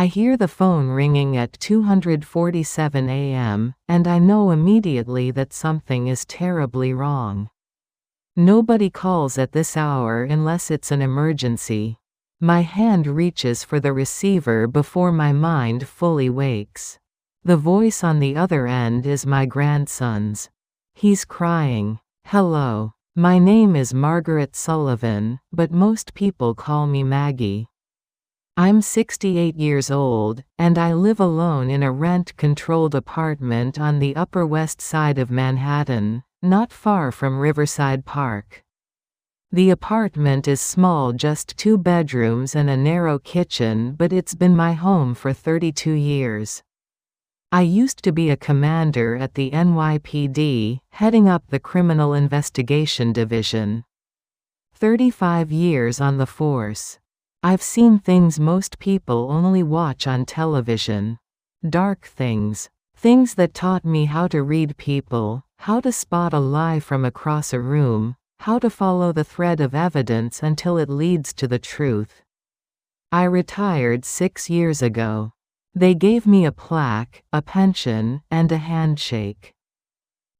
I hear the phone ringing at 2:47 a.m., and I know immediately that something is terribly wrong. Nobody calls at this hour unless it's an emergency. My hand reaches for the receiver before my mind fully wakes. The voice on the other end is my grandson's. He's crying. "Hello. My name is Margaret Sullivan, but most people call me Maggie. I'm 68 years old, and I live alone in a rent-controlled apartment on the Upper West Side of Manhattan, not far from Riverside Park. The apartment is small, just 2 bedrooms and a narrow kitchen, but it's been my home for 32 years. I used to be a commander at the NYPD, heading up the Criminal Investigation Division. 35 years on the force. I've seen things most people only watch on television. Dark things. Things that taught me how to read people, how to spot a lie from across a room, how to follow the thread of evidence until it leads to the truth. I retired 6 years ago. They gave me a plaque, a pension, and a handshake.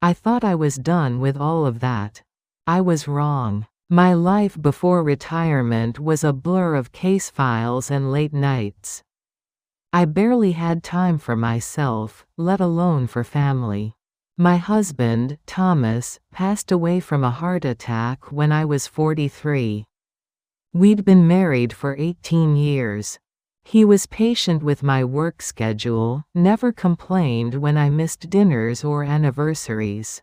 I thought I was done with all of that. I was wrong. My life before retirement was a blur of case files and late nights. I barely had time for myself, let alone for family. My husband, Thomas, passed away from a heart attack when I was 43. We'd been married for 18 years. He was patient with my work schedule, never complained when I missed dinners or anniversaries.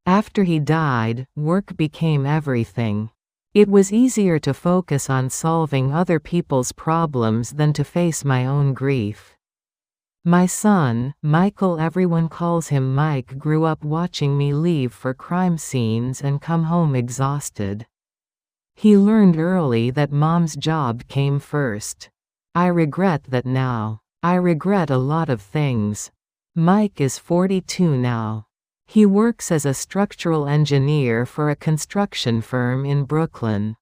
After he died, work became everything. It was easier to focus on solving other people's problems than to face my own grief. My son, Michael, everyone calls him Mike, grew up watching me leave for crime scenes and come home exhausted. He learned early that mom's job came first. I regret that now. I regret a lot of things. Mike is 42 now. He works as a structural engineer for a construction firm in Brooklyn.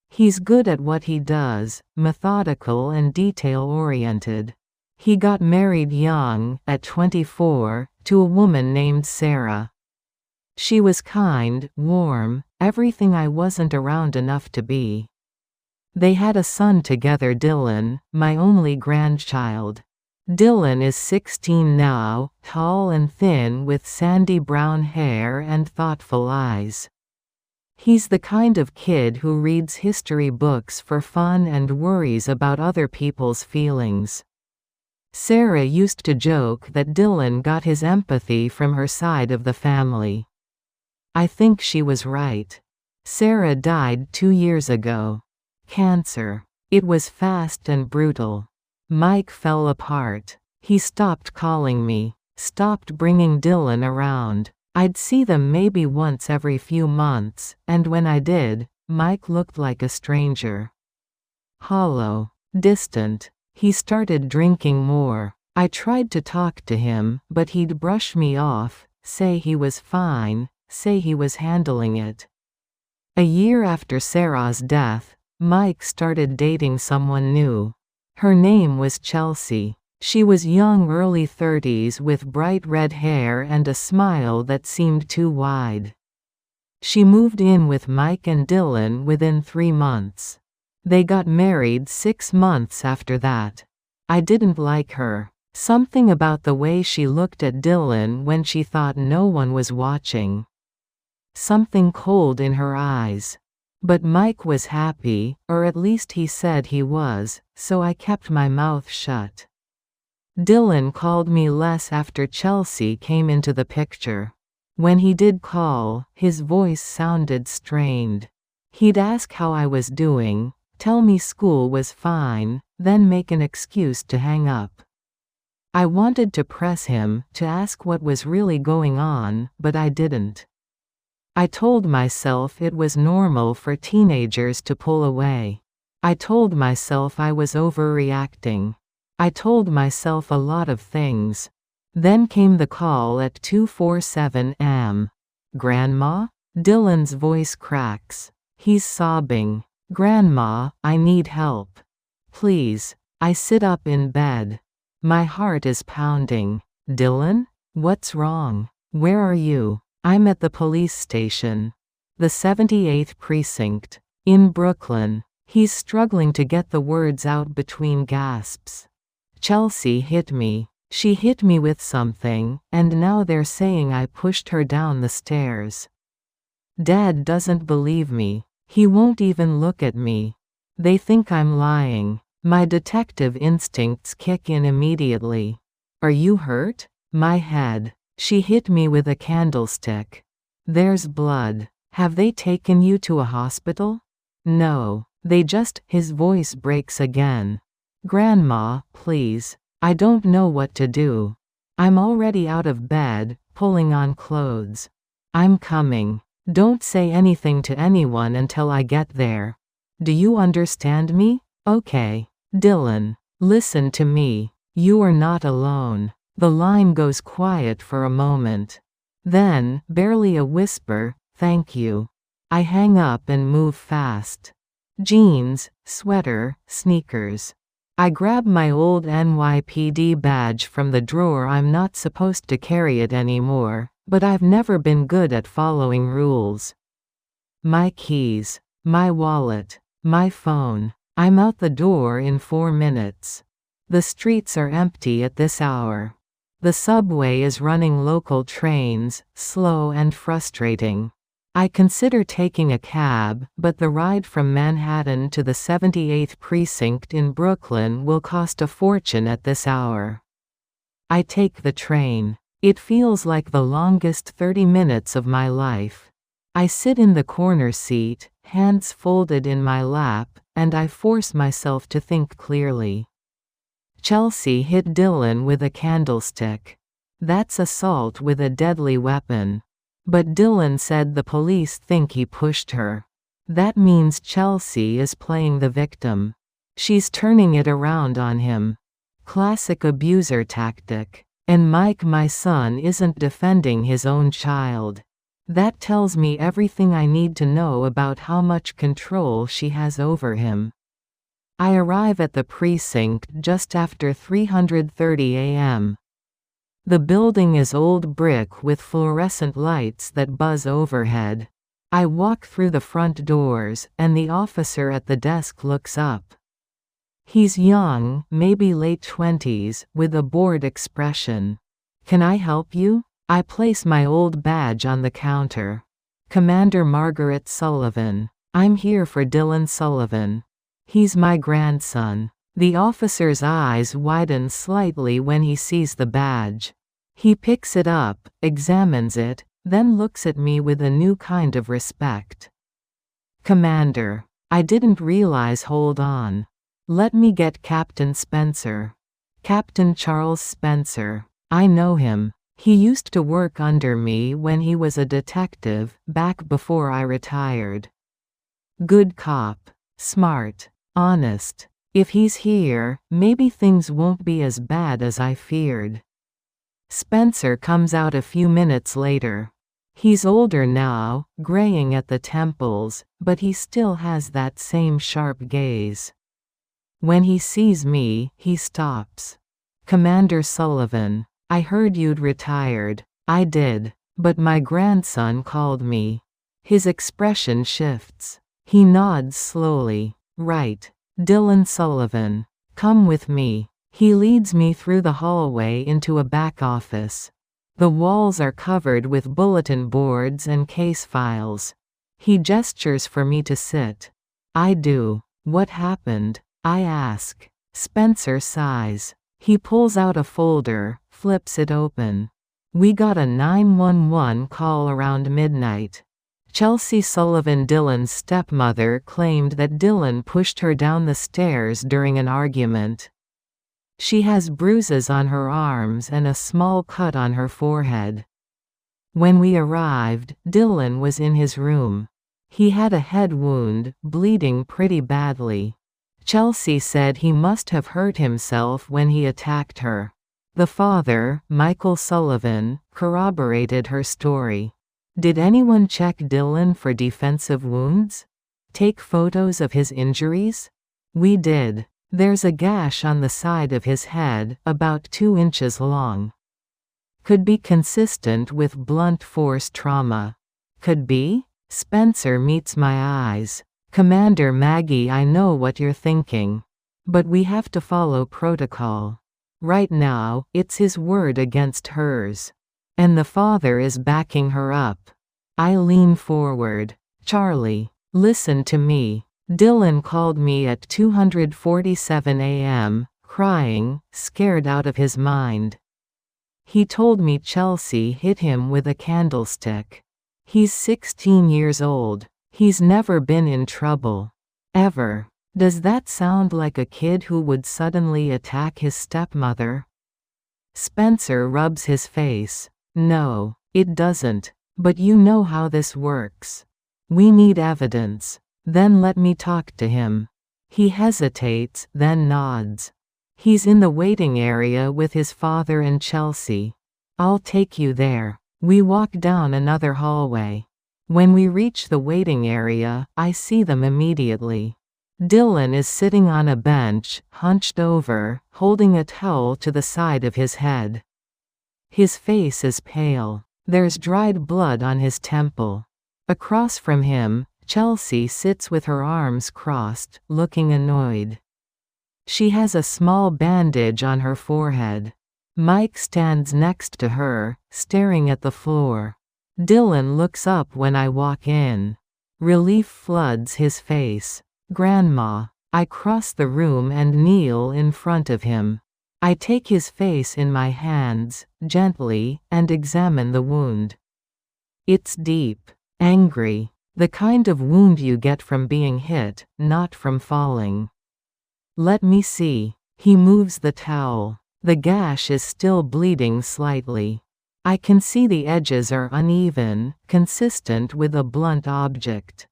He's good at what he does, methodical and detail-oriented. He got married young, at 24, to a woman named Sarah. She was kind, warm, everything I wasn't around enough to be. They had a son together, Dylan, my only grandchild. Dylan is 16 now, tall and thin with sandy brown hair and thoughtful eyes. He's the kind of kid who reads history books for fun and worries about other people's feelings. Sarah used to joke that Dylan got his empathy from her side of the family. I think she was right. Sarah died 2 years ago. Cancer. It was fast and brutal. Mike fell apart. He stopped calling me, stopped bringing Dylan around. I'd see them maybe once every few months, and when I did, Mike looked like a stranger. Hollow. Distant. He started drinking more. I tried to talk to him, but he'd brush me off, say he was fine, say he was handling it. A year after Sarah's death, Mike started dating someone new. Her name was Chelsea. She was young, early 30s with bright red hair and a smile that seemed too wide. She moved in with Mike and Dylan within 3 months. They got married 6 months after that. I didn't like her. Something about the way she looked at Dylan when she thought no one was watching. Something cold in her eyes. But Mike was happy, or at least he said he was, so I kept my mouth shut. Dylan called me less after Chelsea came into the picture. When he did call, his voice sounded strained. He'd ask how I was doing, tell me school was fine, then make an excuse to hang up. I wanted to press him, to ask what was really going on, but I didn't. I told myself it was normal for teenagers to pull away. I told myself I was overreacting. I told myself a lot of things. Then came the call at 2:47 a.m. "Grandma?" Dylan's voice cracks. He's sobbing. "Grandma, I need help. Please. I sit up in bed. My heart is pounding. Dylan? What's wrong? Where are you? I'm at the police station. The 78th precinct. In Brooklyn. He's struggling to get the words out between gasps. Chelsea hit me. She hit me with something, and now they're saying I pushed her down the stairs. Dad doesn't believe me. He won't even look at me. They think I'm lying. My detective instincts kick in immediately. Are you hurt? My head. She hit me with a candlestick. There's blood. Have they taken you to a hospital? No. They just. His voice breaks again. Grandma, please. I don't know what to do. I'm already out of bed, pulling on clothes. I'm coming. Don't say anything to anyone until I get there. Do you understand me? Okay. Dylan, listen to me. You are not alone. The line goes quiet for a moment. Then, barely a whisper, thank you. I hang up and move fast. Jeans, sweater, sneakers. I grab my old NYPD badge from the drawer. I'm not supposed to carry it anymore, but I've never been good at following rules. My keys. My wallet. My phone. I'm out the door in 4 minutes. The streets are empty at this hour. The subway is running local trains, slow and frustrating. I consider taking a cab, but the ride from Manhattan to the 78th precinct in Brooklyn will cost a fortune at this hour. I take the train. It feels like the longest 30 minutes of my life. I sit in the corner seat, hands folded in my lap, and I force myself to think clearly. Chelsea hit Dylan with a candlestick. That's assault with a deadly weapon. But Dylan said the police think he pushed her. That means Chelsea is playing the victim. She's turning it around on him. Classic abuser tactic. And Mike, my son, isn't defending his own child. That tells me everything I need to know about how much control she has over him. I arrive at the precinct just after 3:30 a.m. The building is old brick with fluorescent lights that buzz overhead. I walk through the front doors, and the officer at the desk looks up. He's young, maybe late 20s, with a bored expression. Can I help you? I place my old badge on the counter. Commander Margaret Sullivan. I'm here for Dylan Sullivan. He's my grandson. The officer's eyes widen slightly when he sees the badge. He picks it up, examines it, then looks at me with a new kind of respect. Commander. I didn't realize. Hold on. Let me get Captain Spencer. Captain Charles Spencer. I know him. He used to work under me when he was a detective, back before I retired. Good cop. Smart. Honest. If he's here, maybe things won't be as bad as I feared. Spencer comes out a few minutes later. He's older now, graying at the temples, but he still has that same sharp gaze. When he sees me, he stops. Commander Sullivan. I heard you'd retired. I did. But my grandson called me. His expression shifts. He nods slowly. Right. Dylan Sullivan. Come with me. He leads me through the hallway into a back office. The walls are covered with bulletin boards and case files. He gestures for me to sit. I do. What happened? I ask. Spencer sighs. He pulls out a folder, flips it open. We got a 911 call around midnight. Chelsea Sullivan, Dylan's stepmother, claimed that Dylan pushed her down the stairs during an argument. She has bruises on her arms and a small cut on her forehead. When we arrived, Dylan was in his room. He had a head wound, bleeding pretty badly. Chelsea said he must have hurt himself when he attacked her. The father, Michael Sullivan, corroborated her story. Did anyone check Dylan for defensive wounds? Take photos of his injuries? We did. There's a gash on the side of his head, about 2 inches long. Could be consistent with blunt force trauma. Could be? Spencer meets my eyes. Commander Maggie, I know what you're thinking. But we have to follow protocol. Right now, it's his word against hers. And the father is backing her up. I lean forward. Charlie, listen to me. Dylan called me at 2:47 a.m., crying, scared out of his mind. He told me Chelsea hit him with a candlestick. He's 16 years old. He's never been in trouble. Ever. Does that sound like a kid who would suddenly attack his stepmother? Spencer rubs his face. No, it doesn't. But you know how this works. We need evidence. Then let me talk to him. He hesitates, then nods. He's in the waiting area with his father and Chelsea. I'll take you there. We walk down another hallway. When we reach the waiting area, I see them immediately. Dylan is sitting on a bench, hunched over, holding a towel to the side of his head. His face is pale. There's dried blood on his temple. Across from him, Chelsea sits with her arms crossed, looking annoyed. She has a small bandage on her forehead. Mike stands next to her, staring at the floor. Dylan looks up when I walk in. Relief floods his face. Grandma. I cross the room and kneel in front of him. I take his face in my hands, gently, and examine the wound. It's deep. Angry. The kind of wound you get from being hit, not from falling. Let me see. He moves the towel. The gash is still bleeding slightly. I can see the edges are uneven, consistent with a blunt object.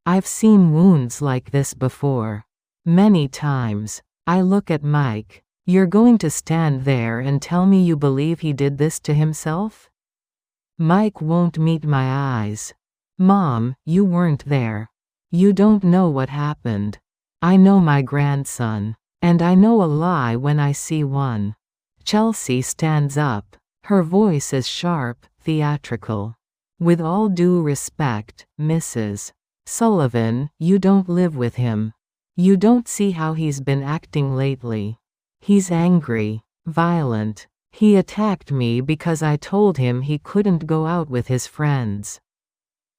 I've seen wounds like this before. Many times. I look at Mike. You're going to stand there and tell me you believe he did this to himself? Mike won't meet my eyes. Mom, you weren't there. You don't know what happened. I know my grandson. And I know a lie when I see one. Chelsea stands up. Her voice is sharp, theatrical. With all due respect, Mrs. Sullivan, you don't live with him. You don't see how he's been acting lately. He's angry, violent. He attacked me because I told him he couldn't go out with his friends.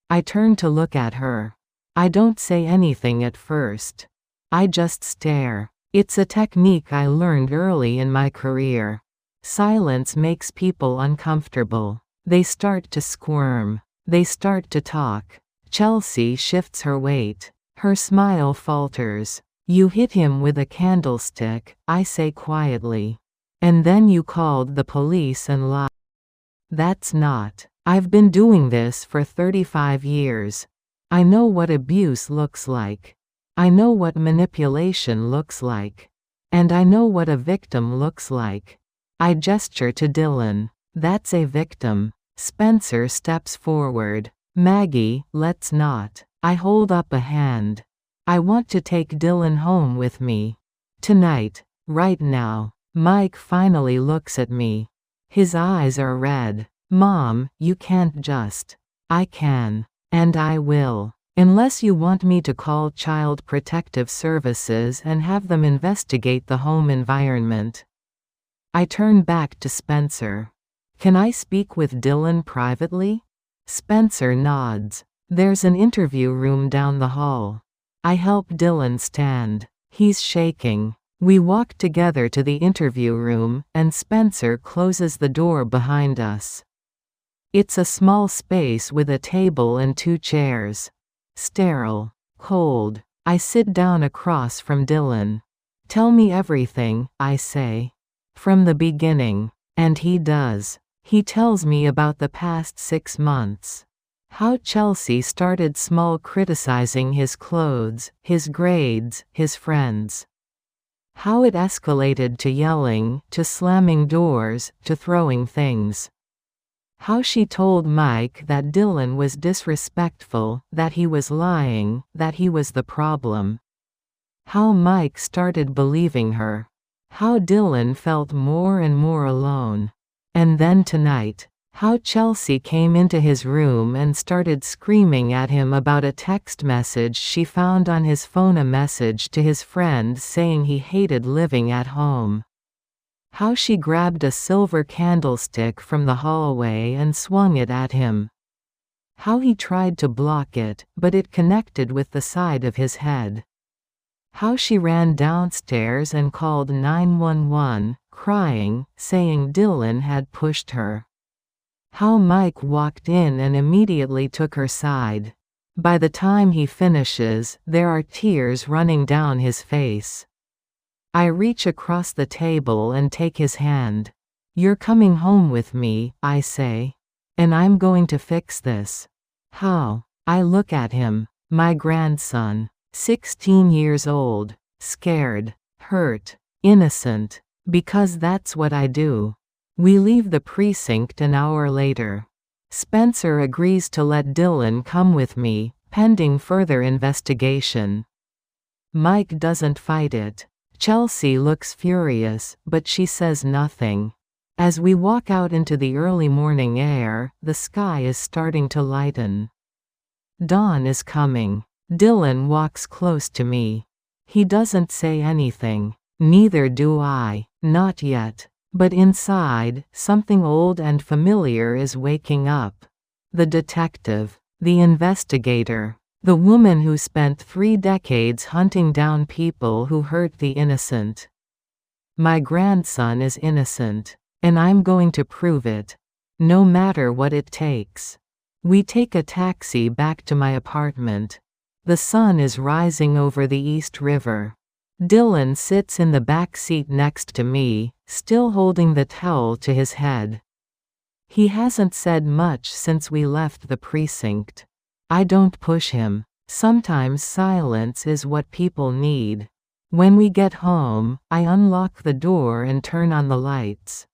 I turn to look at her. I don't say anything at first. I just stare. It's a technique I learned early in my career. Silence makes people uncomfortable. They start to squirm. They start to talk. Chelsea shifts her weight. Her smile falters. You hit him with a candlestick, I say quietly. And then you called the police and lied. That's not. I've been doing this for 35 years. I know what abuse looks like. I know what manipulation looks like. And I know what a victim looks like. I gesture to Dylan. That's a victim. Spencer steps forward. Maggie, let's not. I hold up a hand. I want to take Dylan home with me. Tonight. Right now. Mike finally looks at me. His eyes are red. Mom, you can't just. I can. And I will. Unless you want me to call Child Protective Services and have them investigate the home environment. I turn back to Spencer. Can I speak with Dylan privately? Spencer nods. There's an interview room down the hall. I help Dylan stand. He's shaking. We walk together to the interview room, and Spencer closes the door behind us. It's a small space with a table and 2 chairs. Sterile. Cold. I sit down across from Dylan. Tell me everything, I say. From the beginning. And he does. He tells me about the past 6 months. How Chelsea started small criticizing his clothes, his grades, his friends. How it escalated to yelling, to slamming doors, to throwing things. How she told Mike that Dylan was disrespectful, that he was lying, that he was the problem. How Mike started believing her. How Dylan felt more and more alone. And then tonight, how Chelsea came into his room and started screaming at him about a text message she found on his phone, a message to his friend saying he hated living at home. How she grabbed a silver candlestick from the hallway and swung it at him. How he tried to block it, but it connected with the side of his head. How she ran downstairs and called 911, crying, saying Dylan had pushed her. How Mike walked in and immediately took her side. By the time he finishes, there are tears running down his face. I reach across the table and take his hand. "You're coming home with me," I say. "And I'm going to fix this." "How?" I look at him. My grandson. 16 years old. Scared. Hurt. Innocent. Because that's what I do. We leave the precinct an hour later. Spencer agrees to let Dylan come with me, pending further investigation. Mike doesn't fight it. Chelsea looks furious, but she says nothing. As we walk out into the early morning air, the sky is starting to lighten. Dawn is coming. Dylan walks close to me. He doesn't say anything. Neither do I. Not yet. But inside, something old and familiar is waking up. The detective. The investigator. The woman who spent 3 decades hunting down people who hurt the innocent. My grandson is innocent. And I'm going to prove it. No matter what it takes. We take a taxi back to my apartment. The sun is rising over the East River. Dylan sits in the back seat next to me, still holding the towel to his head. He hasn't said much since we left the precinct. I don't push him. Sometimes silence is what people need. When we get home, I unlock the door and turn on the lights.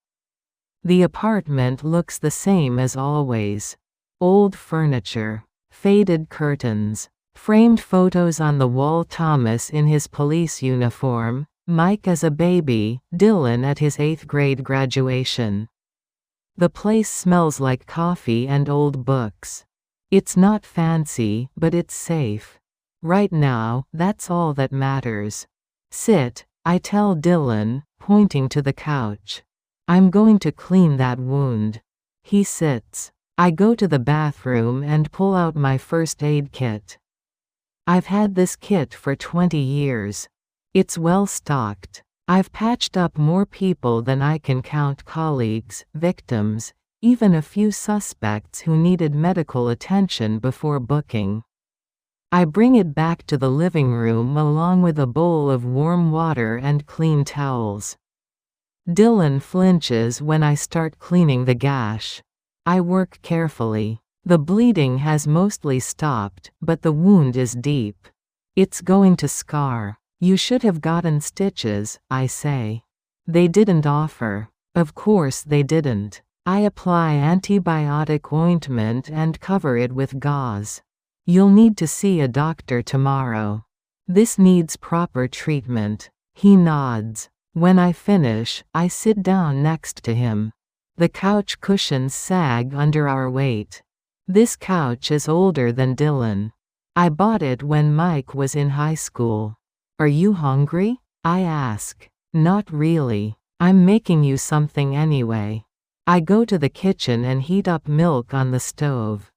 The apartment looks the same as always. Old furniture. Faded curtains. Framed photos on the wall. Thomas in his police uniform, Mike as a baby, Dylan at his 8th grade graduation. The place smells like coffee and old books. It's not fancy, but it's safe. Right now, that's all that matters. "Sit," I tell Dylan, pointing to the couch. "I'm going to clean that wound." He sits. I go to the bathroom and pull out my first aid kit. I've had this kit for 20 years. It's well stocked. I've patched up more people than I can count, colleagues, victims, even a few suspects who needed medical attention before booking. I bring it back to the living room along with a bowl of warm water and clean towels. Dylan flinches when I start cleaning the gash. I work carefully. The bleeding has mostly stopped, but the wound is deep. It's going to scar. "You should have gotten stitches," I say. "They didn't offer." Of course they didn't. I apply antibiotic ointment and cover it with gauze. "You'll need to see a doctor tomorrow. This needs proper treatment." He nods. When I finish, I sit down next to him. The couch cushions sag under our weight. This couch is older than Dylan. I bought it when Mike was in high school. "Are you hungry?" I ask. "Not really. I'm making you something anyway." I go to the kitchen and heat up milk on the stove.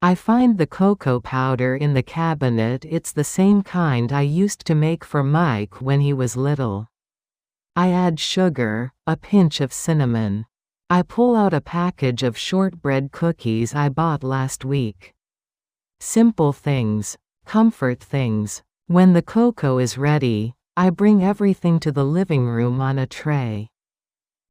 I find the cocoa powder in the cabinet. It's the same kind I used to make for Mike when he was little. I add sugar, a pinch of cinnamon. I pull out a package of shortbread cookies I bought last week. Simple things. Comfort things. When the cocoa is ready, I bring everything to the living room on a tray.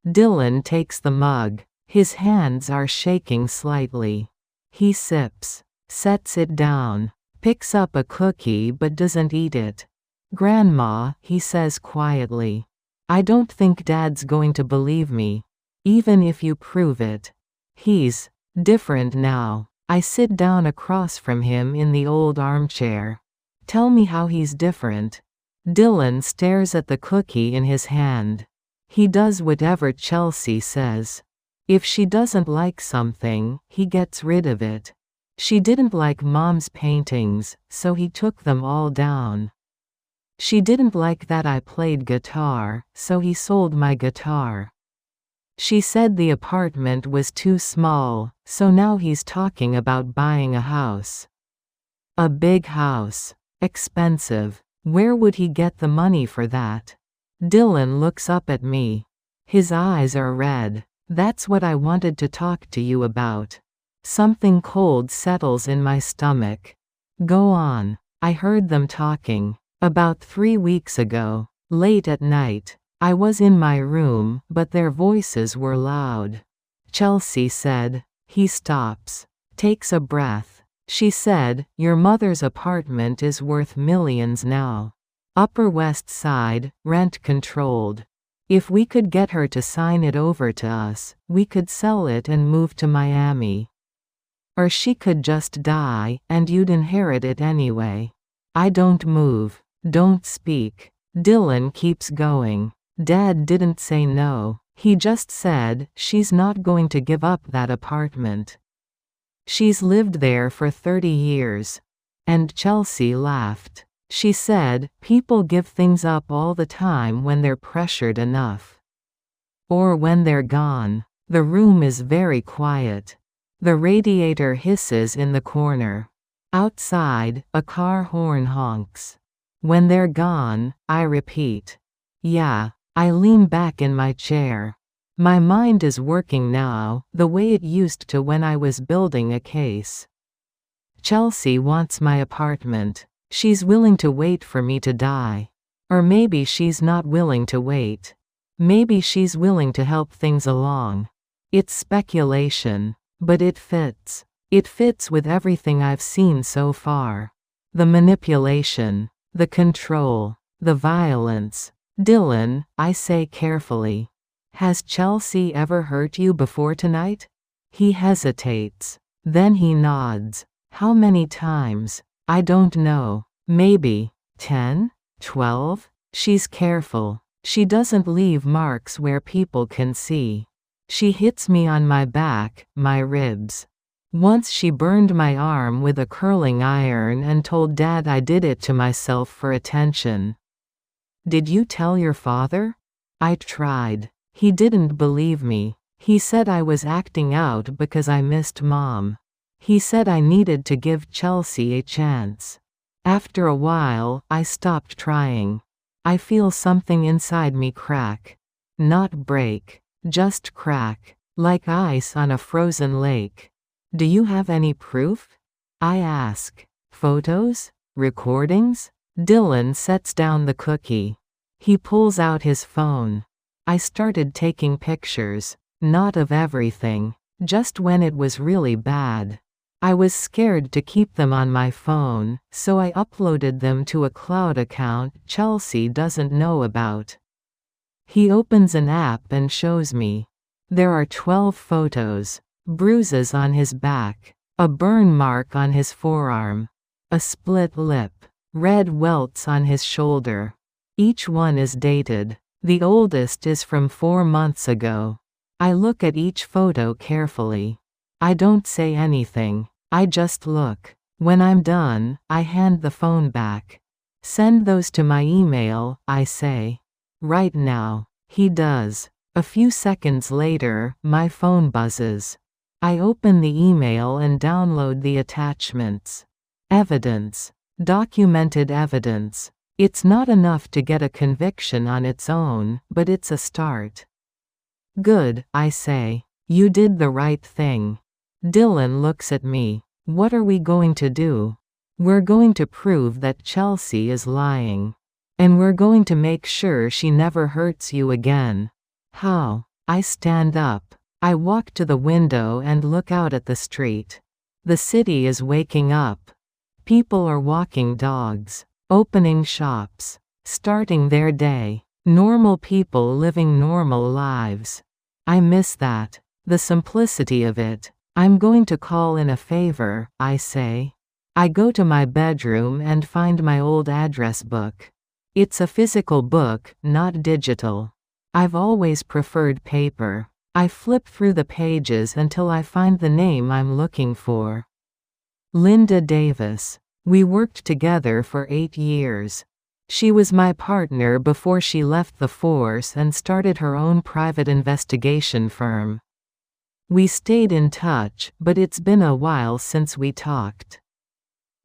Dylan takes the mug. His hands are shaking slightly. He sips. Sets it down. Picks up a cookie but doesn't eat it. "Grandma," he says quietly. "I don't think Dad's going to believe me. Even if you prove it. He's different now." I sit down across from him in the old armchair. "Tell me how he's different." Dylan stares at the cookie in his hand. He does whatever Chelsea says. If she doesn't like something, he gets rid of it. She didn't like Mom's paintings, so he took them all down. She didn't like that I played guitar, so he sold my guitar. She said the apartment was too small, so now he's talking about buying a house. A big house. Expensive. Where would he get the money for that? Dylan looks up at me. His eyes are red. That's what I wanted to talk to you about. Something cold settles in my stomach. Go on. I heard them talking. About 3 weeks ago, late at night. I was in my room, but their voices were loud. Chelsea said. He stops. Takes a breath. She said, your mother's apartment is worth millions now. Upper West Side, rent controlled. If we could get her to sign it over to us, we could sell it and move to Miami. Or she could just die, and you'd inherit it anyway. I don't move. Don't speak. Dylan keeps going. Dad didn't say no. He just said, she's not going to give up that apartment. She's lived there for 30 years. And Chelsea laughed. She said, people give things up all the time when they're pressured enough. Or when they're gone. The room is very quiet. The radiator hisses in the corner. Outside, a car horn honks. When they're gone, I repeat. Yeah. I lean back in my chair. My mind is working now, the way it used to when I was building a case. Chelsea wants my apartment. She's willing to wait for me to die. Or maybe she's not willing to wait. Maybe she's willing to help things along. It's speculation, but it fits. It fits with everything I've seen so far. The manipulation, the control, the violence. Dylan, I say carefully. Has Chelsea ever hurt you before tonight? He hesitates. Then he nods. How many times? I don't know. Maybe 10? 12? She's careful. She doesn't leave marks where people can see. She hits me on my back, my ribs. Once she burned my arm with a curling iron and told Dad I did it to myself for attention. Did you tell your father? I tried. He didn't believe me. He said I was acting out because I missed Mom. He said I needed to give Chelsea a chance. After a while, I stopped trying. I feel something inside me crack. Not break. Just crack. Like ice on a frozen lake. Do you have any proof? I ask. Photos? Recordings? Dylan sets down the cookie. He pulls out his phone. I started taking pictures. Not of everything. Just when it was really bad. I was scared to keep them on my phone, so I uploaded them to a cloud account Chelsea doesn't know about. He opens an app and shows me. There are 12 photos. Bruises on his back. A burn mark on his forearm. A split lip. Red welts on his shoulder. Each one is dated. The oldest is from 4 months ago. I look at each photo carefully. I don't say anything. I just look. When I'm done, I hand the phone back. Send those to my email, I say. Right now. He does. A few seconds later, my phone buzzes. I open the email and download the attachments. Evidence. Documented evidence. It's not enough to get a conviction on its own, but it's a start. Good, I say. You did the right thing. Dylan looks at me. What are we going to do? We're going to prove that Chelsea is lying. And we're going to make sure she never hurts you again. How? I stand up. I walk to the window and look out at the street. The city is waking up. People are walking dogs. Opening shops. Starting their day. Normal people living normal lives. I miss that. The simplicity of it. I'm going to call in a favor, I say. I go to my bedroom and find my old address book. It's a physical book, not digital. I've always preferred paper. I flip through the pages until I find the name I'm looking for. Linda Davis. We worked together for 8 years. She was my partner before she left the force and started her own private investigation firm. We stayed in touch, but it's been a while since we talked.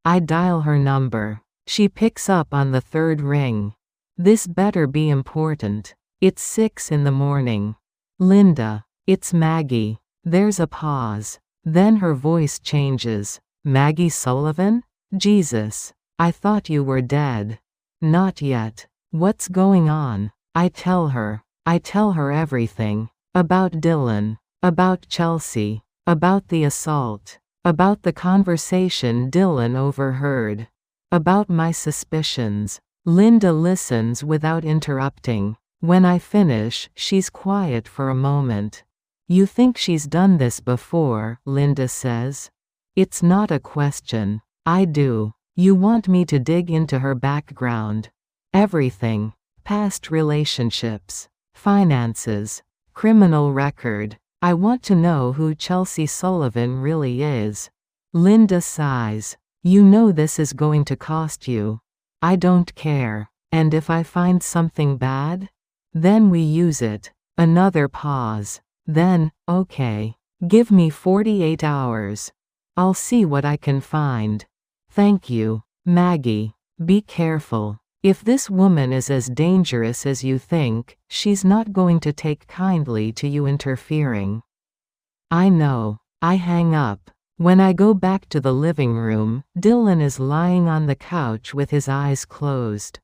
I dial her number. She picks up on the third ring. This better be important. It's 6 in the morning. Linda. It's Maggie. There's a pause. Then her voice changes. Maggie Sullivan? Jesus. I thought you were dead. Not yet. What's going on? I tell her. I tell her everything. About Dylan. About Chelsea. About the assault. About the conversation Dylan overheard. About my suspicions. Linda listens without interrupting. When I finish, she's quiet for a moment. You think she's done this before, Linda says. It's not a question. I do. You want me to dig into her background. Everything. Past relationships. Finances. Criminal record. I want to know who Chelsea Sullivan really is. Linda sighs. You know this is going to cost you. I don't care. And if I find something bad? Then we use it. Another pause. Then, okay. Give me 48 hours. I'll see what I can find. Thank you, Maggie. Be careful. If this woman is as dangerous as you think, she's not going to take kindly to you interfering. I know. I hang up. When I go back to the living room, Dylan is lying on the couch with his eyes closed.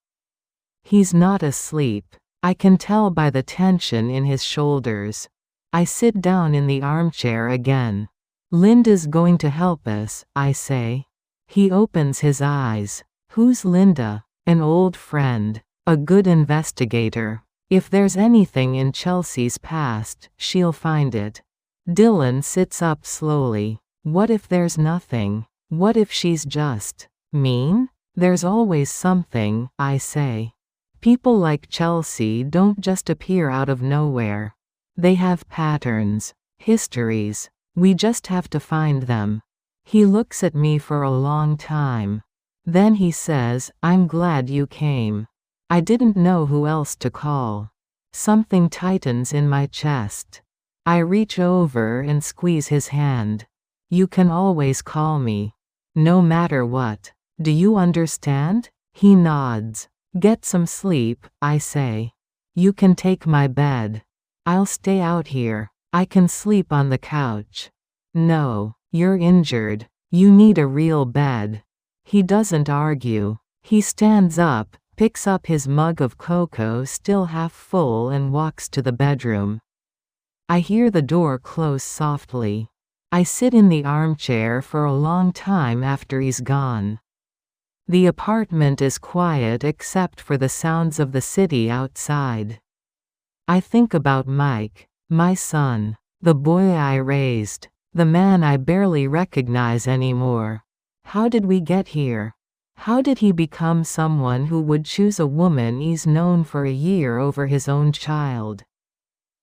He's not asleep. I can tell by the tension in his shoulders. I sit down in the armchair again. Linda's going to help us, I say. He opens his eyes. Who's Linda? An old friend. A good investigator. If there's anything in Chelsea's past, she'll find it. Dylan sits up slowly. What if there's nothing? What if she's just mean? There's always something, I say. People like Chelsea don't just appear out of nowhere. They have patterns, histories. We just have to find them. He looks at me for a long time. Then he says, I'm glad you came. I didn't know who else to call. Something tightens in my chest. I reach over and squeeze his hand. You can always call me. No matter what. Do you understand? He nods. Get some sleep, I say. You can take my bed. I'll stay out here. I can sleep on the couch. No, you're injured. You need a real bed. He doesn't argue. He stands up, picks up his mug of cocoa still half full and walks to the bedroom. I hear the door close softly. I sit in the armchair for a long time after he's gone. The apartment is quiet except for the sounds of the city outside. I think about Mike, my son, the boy I raised, the man I barely recognize anymore. How did we get here? How did he become someone who would choose a woman he's known for a year over his own child?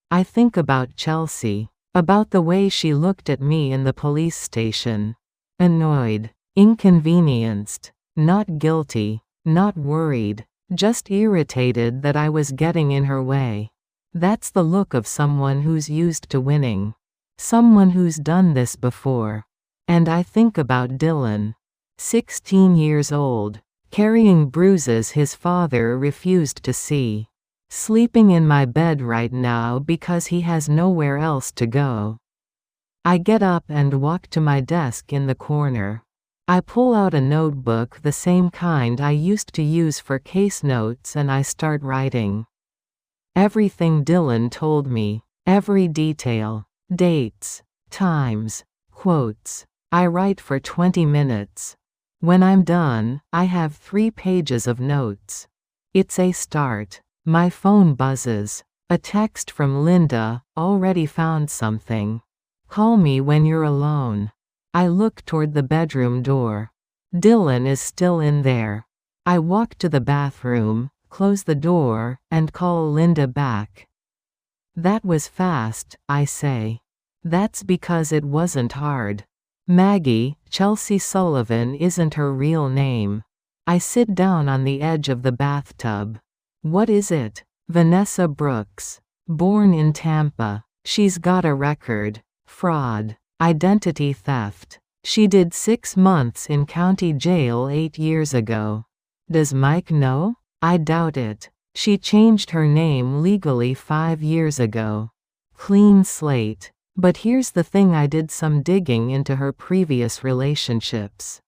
I think about Chelsea, about the way she looked at me in the police station. Annoyed, inconvenienced, not guilty, not worried, just irritated that I was getting in her way. That's the look of someone who's used to winning. Someone who's done this before. And I think about Dylan. 16 years old, carrying bruises his father refused to see. Sleeping in my bed right now because he has nowhere else to go. I get up and walk to my desk in the corner. I pull out a notebook, the same kind I used to use for case notes, and I start writing. Everything Dylan told me, every detail, dates, times, quotes. I write for 20 minutes. When I'm done, I have 3 pages of notes. It's a start. My phone buzzes. A text from Linda, already found something. Call me when you're alone. I look toward the bedroom door. Dylan is still in there. I walk to the bathroom, close the door, and call Linda back. That was fast, I say. That's because it wasn't hard. Maggie, Chelsea Sullivan isn't her real name. I sit down on the edge of the bathtub. What is it? Vanessa Brooks. Born in Tampa. She's got a record. Fraud. Identity theft. She did 6 months in county jail 8 years ago. Does Mike know? I doubt it. She changed her name legally 5 years ago. Clean slate. But here's the thing, I did some digging into her previous relationships.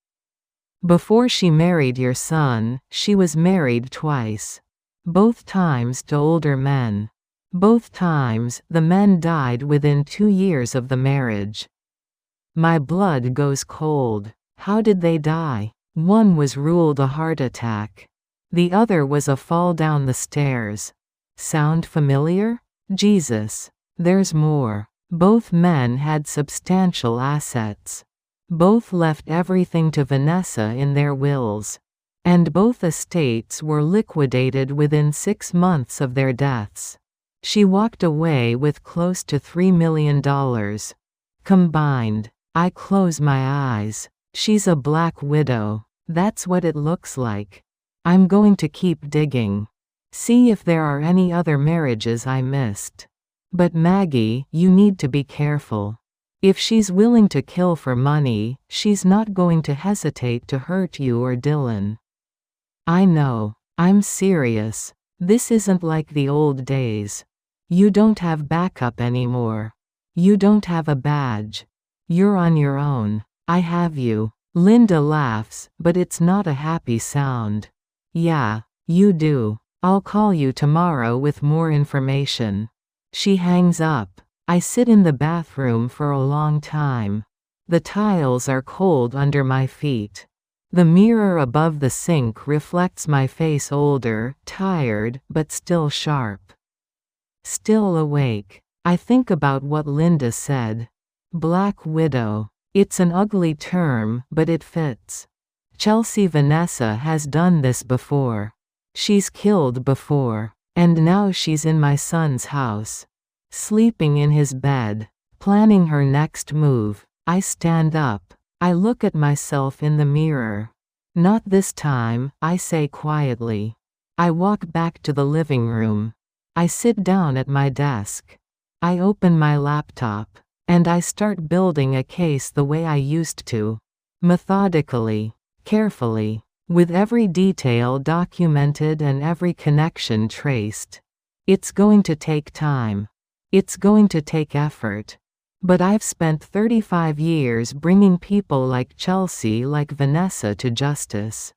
Before she married your son, she was married twice. Both times to older men. Both times, the men died within 2 years of the marriage. My blood goes cold. How did they die? One was ruled a heart attack. The other was a fall down the stairs. Sound familiar? Jesus. There's more. Both men had substantial assets. Both left everything to Vanessa in their wills. And both estates were liquidated within 6 months of their deaths. She walked away with close to $3 million. Combined. I close my eyes. She's a black widow. That's what it looks like. I'm going to keep digging. See if there are any other marriages I missed. But Maggie, you need to be careful. If she's willing to kill for money, she's not going to hesitate to hurt you or Dylan. I know. I'm serious. This isn't like the old days. You don't have backup anymore. You don't have a badge. You're on your own. I have you. Linda laughs, but it's not a happy sound. Yeah, you do. I'll call you tomorrow with more information. She hangs up. I sit in the bathroom for a long time. The tiles are cold under my feet. The mirror above the sink reflects my face, older, tired, but still sharp. Still awake. I think about what Linda said. Black widow. It's an ugly term, but it fits. Chelsea Vanessa has done this before. She's killed before. And now she's in my son's house. Sleeping in his bed. Planning her next move. I stand up. I look at myself in the mirror. Not this time, I say quietly. I walk back to the living room. I sit down at my desk. I open my laptop. And I start building a case the way I used to. Methodically. Carefully. With every detail documented and every connection traced. It's going to take time. It's going to take effort. But I've spent 35 years bringing people like Chelsea, like Vanessa, to justice.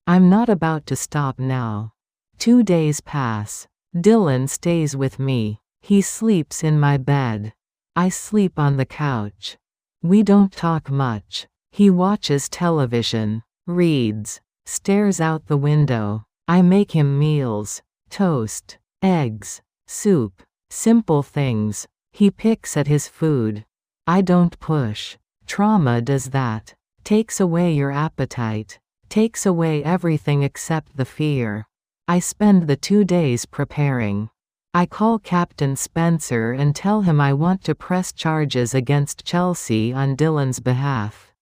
I'm not about to stop now. 2 days pass. Dylan stays with me. He sleeps in my bed. I sleep on the couch. We don't talk much. He watches television. Reads. Stares out the window. I make him meals. Toast. Eggs. Soup. Simple things. He picks at his food. I don't push. Trauma does that. Takes away your appetite. Takes away everything except the fear. I spend the 2 days preparing. I call Captain Spencer and tell him I want to press charges against Chelsea on Dylan's behalf.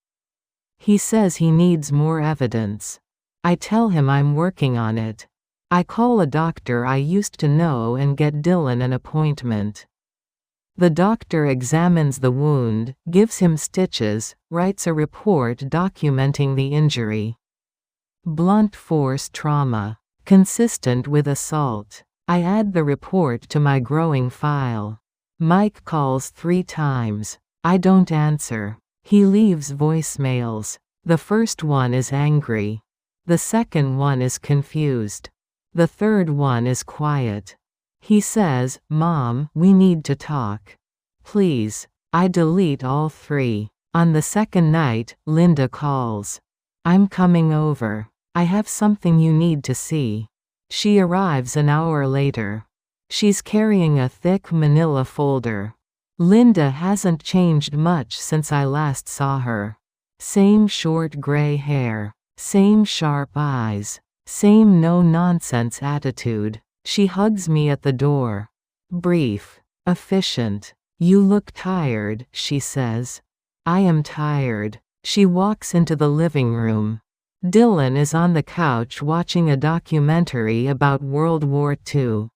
He says he needs more evidence. I tell him I'm working on it. I call a doctor I used to know and get Dylan an appointment. The doctor examines the wound, gives him stitches, writes a report documenting the injury. Blunt force trauma. Consistent with assault. I add the report to my growing file. Mike calls 3 times. I don't answer. He leaves voicemails. The first one is angry. The second one is confused. The third one is quiet. He says, "Mom, we need to talk. Please." I delete all 3. On the second night, Linda calls. "I'm coming over. I have something you need to see." She arrives an hour later. She's carrying a thick manila folder. Linda hasn't changed much since I last saw her. Same short gray hair. Same sharp eyes. Same no-nonsense attitude. She hugs me at the door. Brief. Efficient. You look tired, she says. I am tired. She walks into the living room. Dylan is on the couch watching a documentary about World War II.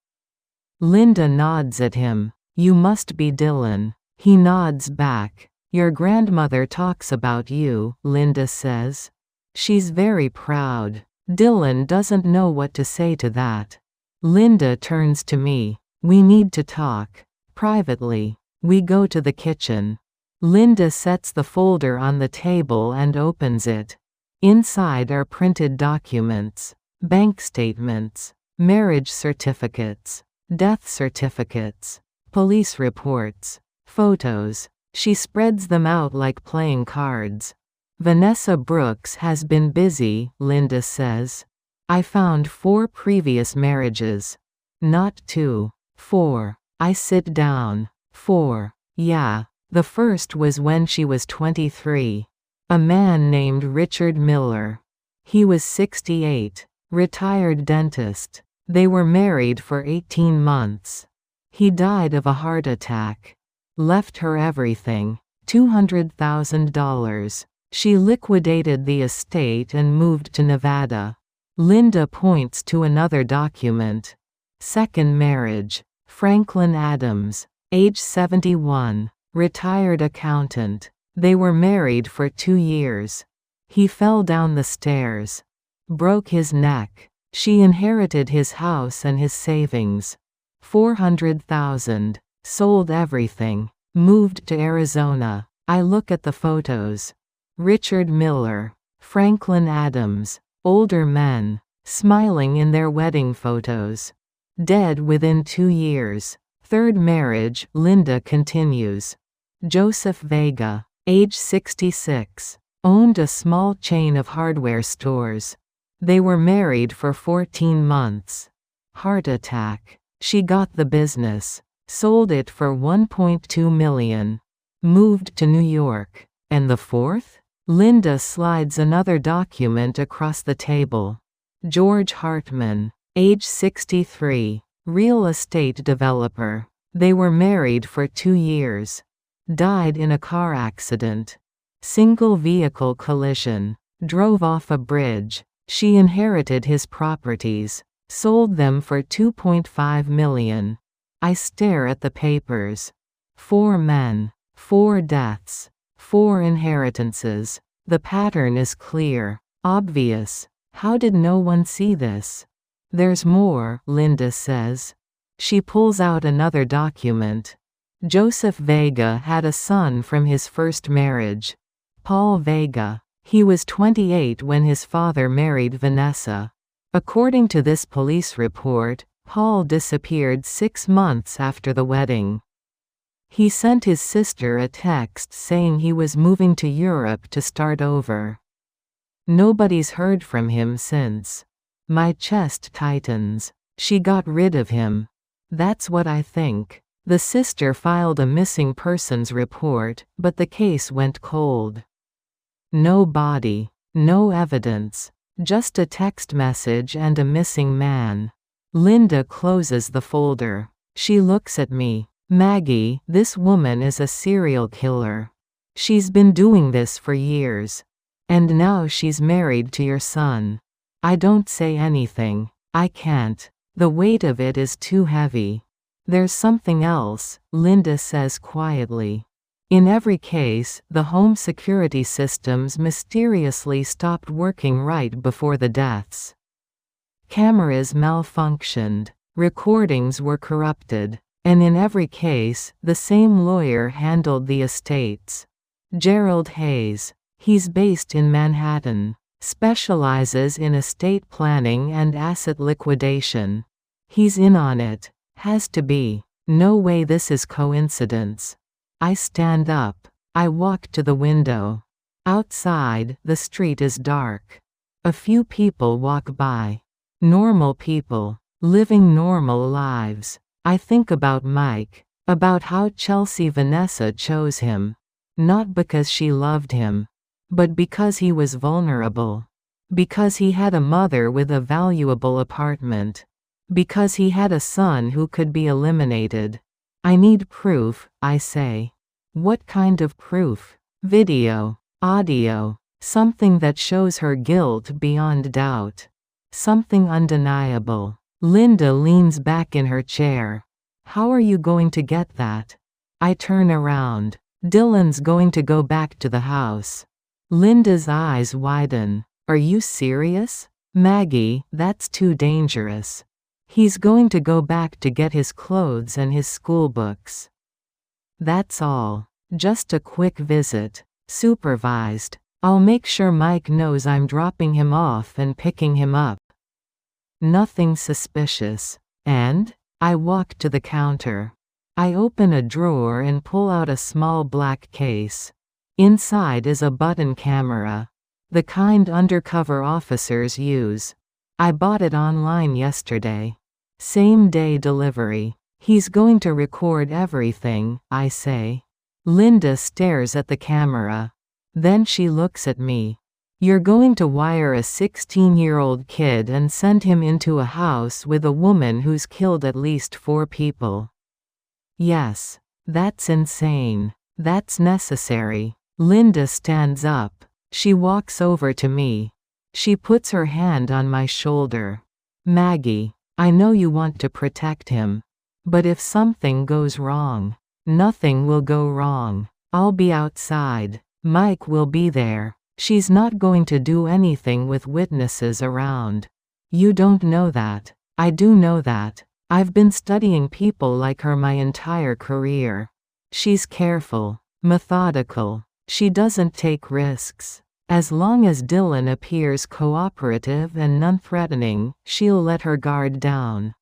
Linda nods at him. You must be Dylan. He nods back. Your grandmother talks about you, Linda says. She's very proud. Dylan doesn't know what to say to that. Linda turns to me. We need to talk. Privately. We go to the kitchen. Linda sets the folder on the table and opens it. Inside are printed documents, bank statements, marriage certificates, death certificates, police reports, photos. She spreads them out like playing cards. Vanessa Brooks has been busy, Linda says. I found 4 previous marriages. Not 2. 4. I sit down. 4. Yeah. The first was when she was 23. A man named Richard Miller. He was 68. Retired dentist. They were married for 18 months. He died of a heart attack. Left her everything. $200,000. She liquidated the estate and moved to Nevada. Linda points to another document. Second marriage. Franklin Adams. Age 71. Retired accountant. They were married for 2 years. He fell down the stairs. Broke his neck. She inherited his house and his savings. $400,000. Sold everything. Moved to Arizona. I look at the photos. Richard Miller. Franklin Adams. Older men. Smiling in their wedding photos. Dead within 2 years. Third marriage, Linda continues. Joseph Vega. Age 66. Owned a small chain of hardware stores. They were married for 14 months. Heart attack. She got the business. Sold it for $1.2 million. Moved to New York. And the fourth? Linda slides another document across the table. George Hartman. Age 63. Real estate developer. They were married for 2 years. Died in a car accident. Single vehicle collision. Drove off a bridge. She inherited his properties. Sold them for $2.5 million. I stare at the papers. 4 men. 4 deaths. 4 inheritances. The pattern is clear. Obvious. How did no one see this? There's more, Linda says. She pulls out another document. Joseph Vega had a son from his first marriage. Paul Vega. He was 28 when his father married Vanessa. According to this police report, Paul disappeared 6 months after the wedding. He sent his sister a text saying he was moving to Europe to start over. Nobody's heard from him since. My chest tightens. She got rid of him. That's what I think. The sister filed a missing persons report, but the case went cold. No body. No evidence. Just a text message and a missing man. Linda closes the folder. She looks at me. Maggie, this woman is a serial killer. She's been doing this for years. And now she's married to your son. I don't say anything. I can't. The weight of it is too heavy. There's something else, Linda says quietly. In every case, the home security systems mysteriously stopped working right before the deaths. Cameras malfunctioned. Recordings were corrupted. And in every case, the same lawyer handled the estates. Gerald Hayes. He's based in Manhattan. Specializes in estate planning and asset liquidation. He's in on it. Has to be. No way this is coincidence. I stand up. I walk to the window. Outside, the street is dark. A few people walk by. Normal people. Living normal lives. I think about Mike. About how Chelsea Vanessa chose him. Not because she loved him. But because he was vulnerable. Because he had a mother with a valuable apartment. Because he had a son who could be eliminated. I need proof, I say. What kind of proof? Video. Audio. Something that shows her guilt beyond doubt. Something undeniable. Linda leans back in her chair. How are you going to get that? I turn around. Dylan's going to go back to the house. Linda's eyes widen. Are you serious? Maggie, that's too dangerous. He's going to go back to get his clothes and his school books. That's all. Just a quick visit. Supervised. I'll make sure Mike knows I'm dropping him off and picking him up. Nothing suspicious. And? I walk to the counter. I open a drawer and pull out a small black case. Inside is a button camera. The kind undercover officers use. I bought it online yesterday. Same-day delivery. He's going to record everything, I say. Linda stares at the camera. Then she looks at me. You're going to wire a 16-year-old kid and send him into a house with a woman who's killed at least 4 people. Yes. That's insane. That's necessary. Linda stands up. She walks over to me. She puts her hand on my shoulder. Maggie, I know you want to protect him. But if something goes wrong, nothing will go wrong. I'll be outside. Mike will be there. She's not going to do anything with witnesses around. You don't know that. I do know that. I've been studying people like her my entire career. She's careful, methodical. She doesn't take risks. As long as Dylan appears cooperative and non-threatening, she'll let her guard down.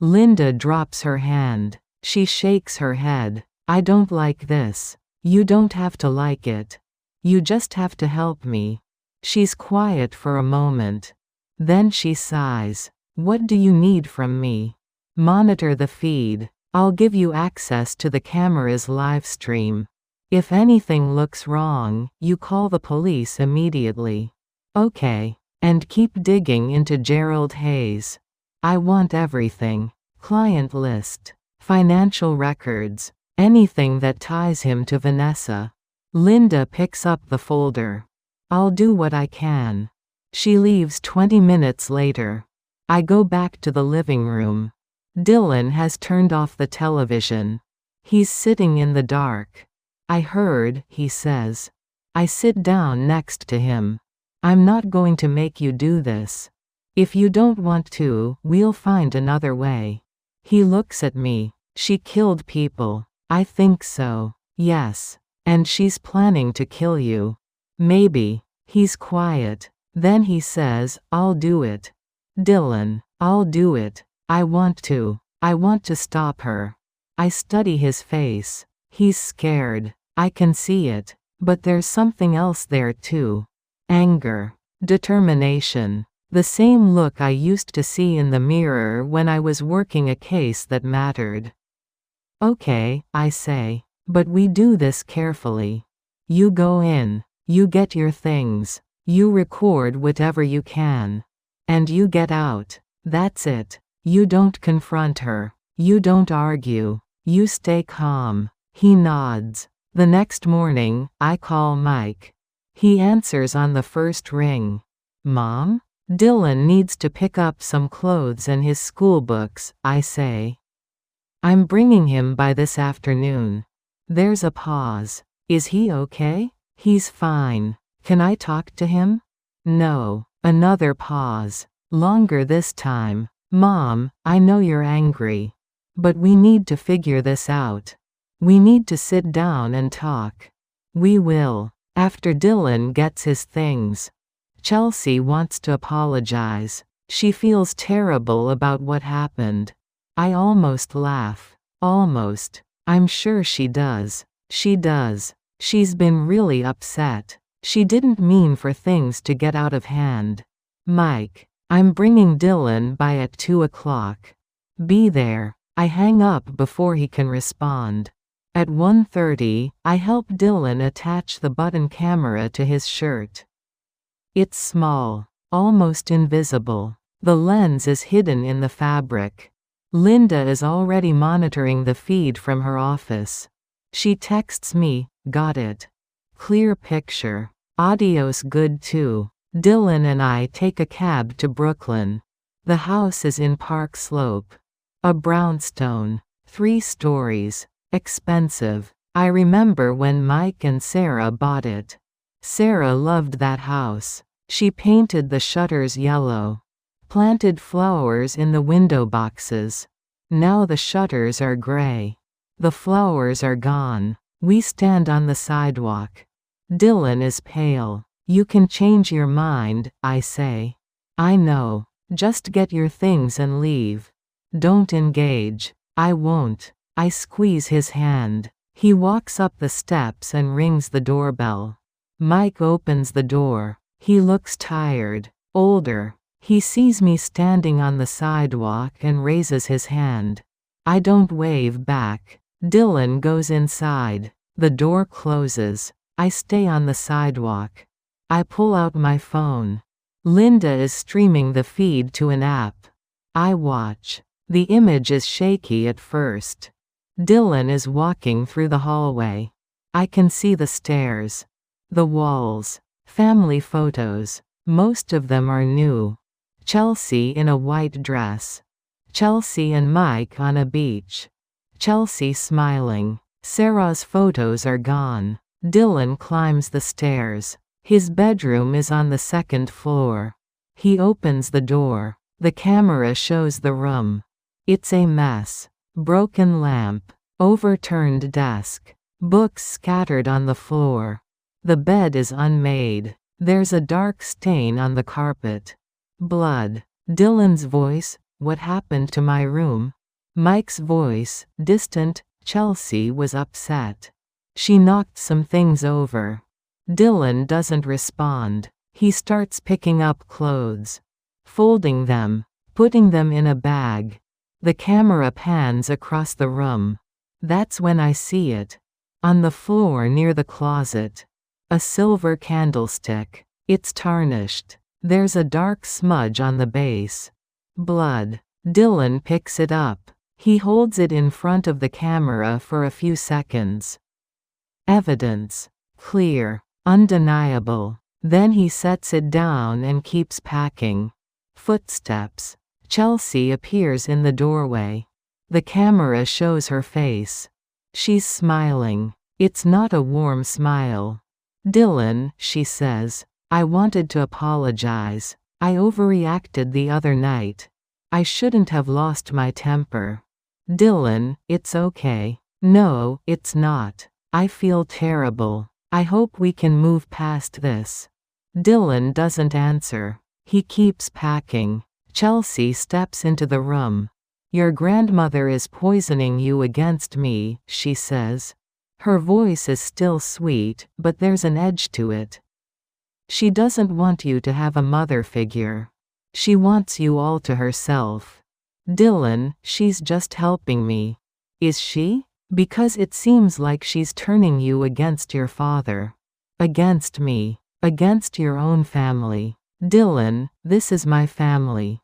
Linda drops her hand. She shakes her head. I don't like this. You don't have to like it. You just have to help me. She's quiet for a moment. Then she sighs. What do you need from me? Monitor the feed. I'll give you access to the camera's live stream. If anything looks wrong, you call the police immediately. Okay. And keep digging into Gerald Hayes. I want everything. Client list. Financial records. Anything that ties him to Vanessa. Linda picks up the folder. I'll do what I can. She leaves 20 minutes later. I go back to the living room. Dylan has turned off the television. He's sitting in the dark. I heard, he says. I sit down next to him. I'm not going to make you do this. If you don't want to, we'll find another way. He looks at me. She killed people. I think so. Yes. And she's planning to kill you. Maybe. He's quiet. Then he says, I'll do it. Dylan, I'll do it. I want to. I want to stop her. I study his face. He's scared. I can see it. But there's something else there too. Anger. Determination. The same look I used to see in the mirror when I was working a case that mattered. Okay, I say. But we do this carefully. You go in. You get your things. You record whatever you can. And you get out. That's it. You don't confront her. You don't argue. You stay calm. He nods. The next morning, I call Mike. He answers on the first ring. Mom? Dylan needs to pick up some clothes and his school books, I say. I'm bringing him by this afternoon. There's a pause. Is he okay? He's fine. Can I talk to him? No. Another pause. Longer this time. Mom, I know you're angry. But we need to figure this out. We need to sit down and talk. We will. After Dylan gets his things. Chelsea wants to apologize. She feels terrible about what happened. I almost laugh. Almost. I'm sure she does. She does. She's been really upset. She didn't mean for things to get out of hand. Mike, I'm bringing Dylan by at 2 o'clock. Be there. I hang up before he can respond. At 1:30, I help Dylan attach the button camera to his shirt. It's small, almost invisible. The lens is hidden in the fabric. Linda is already monitoring the feed from her office. She texts me, "Got it. Clear picture. Audio's good too." Dylan and I take a cab to Brooklyn. The house is in Park Slope. A brownstone. 3 stories. Expensive. I remember when Mike and Sarah bought it. Sarah loved that house. She painted the shutters yellow. Planted flowers in the window boxes. Now the shutters are gray. The flowers are gone. We stand on the sidewalk. Dylan is pale. "You can change your mind," I say. "I know. Just get your things and leave. Don't engage." "I won't." I squeeze his hand. He walks up the steps and rings the doorbell. Mike opens the door. He looks tired. Older. He sees me standing on the sidewalk and raises his hand. I don't wave back. Dylan goes inside. The door closes. I stay on the sidewalk. I pull out my phone. Linda is streaming the feed to an app. I watch. The image is shaky at first. Dylan is walking through the hallway. I can see the stairs. The walls. Family photos. Most of them are new. Chelsea in a white dress. Chelsea and Mike on a beach. Chelsea smiling. Sarah's photos are gone. Dylan climbs the stairs. His bedroom is on the 2nd floor. He opens the door. The camera shows the room. It's a mess. Broken lamp. Overturned desk. Books scattered on the floor. The bed is unmade. There's a dark stain on the carpet. Blood. Dylan's voice, "What happened to my room?" Mike's voice, distant, "Chelsea was upset. She knocked some things over." Dylan doesn't respond. He starts picking up clothes. Folding them. Putting them in a bag. The camera pans across the room. That's when I see it. On the floor near the closet. A silver candlestick. It's tarnished. There's a dark smudge on the base. Blood. Dylan picks it up. He holds it in front of the camera for a few seconds. Evidence. Clear. Undeniable. Then he sets it down and keeps packing. Footsteps. Chelsea appears in the doorway. The camera shows her face. She's smiling. It's not a warm smile. "Dylan," she says, "I wanted to apologize. I overreacted the other night. I shouldn't have lost my temper." "Dylan, it's okay." "No, it's not. I feel terrible. I hope we can move past this." Dylan doesn't answer. He keeps packing. Chelsea steps into the room. "Your grandmother is poisoning you against me," she says. Her voice is still sweet, but there's an edge to it. "She doesn't want you to have a mother figure. She wants you all to herself." "Dylan, she's just helping me." "Is she? Because it seems like she's turning you against your father. Against me. Against your own family." "Dylan, this is my family."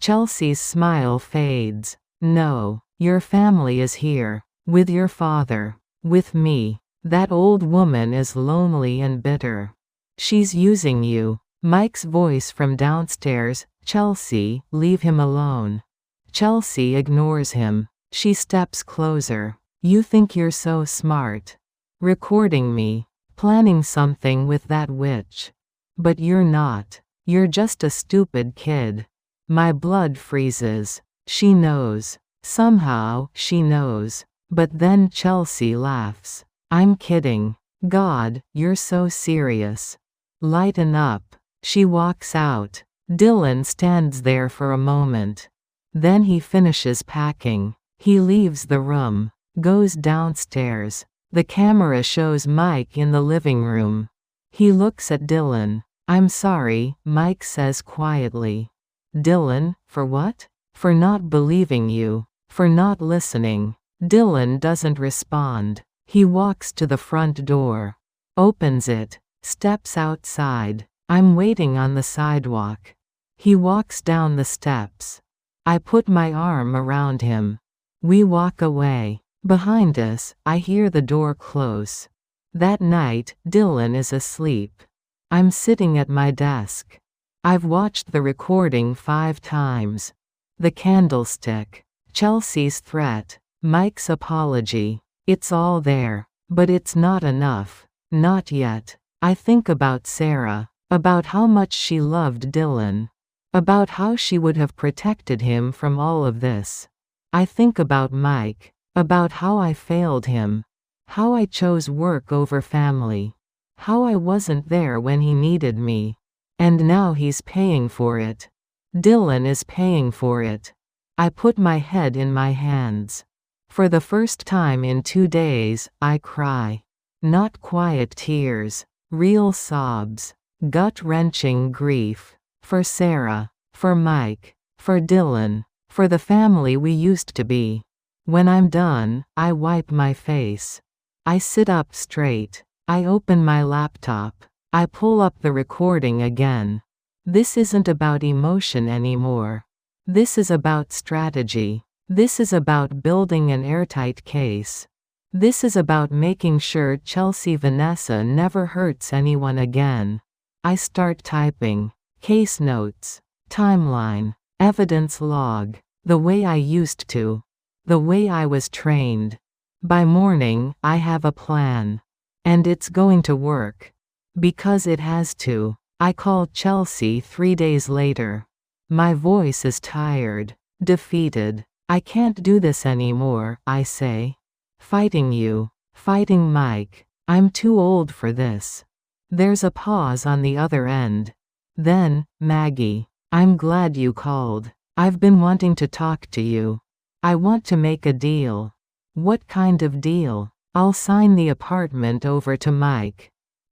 Chelsea's smile fades. "No, your family is here. With your father. With me. That old woman is lonely and bitter. She's using you." Mike's voice from downstairs, "Chelsea, leave him alone." Chelsea ignores him. She steps closer. "You think you're so smart. Recording me. Planning something with that witch. But you're not. You're just a stupid kid." My blood freezes. She knows. Somehow, she knows. But then Chelsea laughs. "I'm kidding. God, you're so serious. Lighten up." She walks out. Dylan stands there for a moment. Then he finishes packing. He leaves the room. Goes downstairs. The camera shows Mike in the living room. He looks at Dylan. "I'm sorry," Mike says quietly. "Dylan, for what?" "For not believing you. For not listening." Dylan doesn't respond. He walks to the front door. Opens it. Steps outside. I'm waiting on the sidewalk. He walks down the steps. I put my arm around him. We walk away. Behind us, I hear the door close. That night, Dylan is asleep. I'm sitting at my desk. I've watched the recording 5 times. The candlestick. Chelsea's threat. Mike's apology. It's all there. But it's not enough. Not yet. I think about Sarah. About how much she loved Dylan. About how she would have protected him from all of this. I think about Mike. About how I failed him. How I chose work over family. How I wasn't there when he needed me. And now he's paying for it. Dylan is paying for it. I put my head in my hands. For the first time in 2 days, I cry. Not quiet tears. Real sobs. Gut-wrenching grief. For Sarah. For Mike. For Dylan. For the family we used to be. When I'm done, I wipe my face. I sit up straight. I open my laptop. I pull up the recording again. This isn't about emotion anymore. This is about strategy. This is about building an airtight case. This is about making sure Chelsea Vanessa never hurts anyone again. I start typing. Case notes. Timeline. Evidence log. The way I used to. The way I was trained. By morning, I have a plan. And it's going to work. Because it has to. I call Chelsea 3 days later. My voice is tired. Defeated. I can't do this anymore, I say. Fighting you. Fighting Mike. I'm too old for this. There's a pause on the other end. Then, Maggie. I'm glad you called. I've been wanting to talk to you. I want to make a deal. What kind of deal? I'll sign the apartment over to Mike.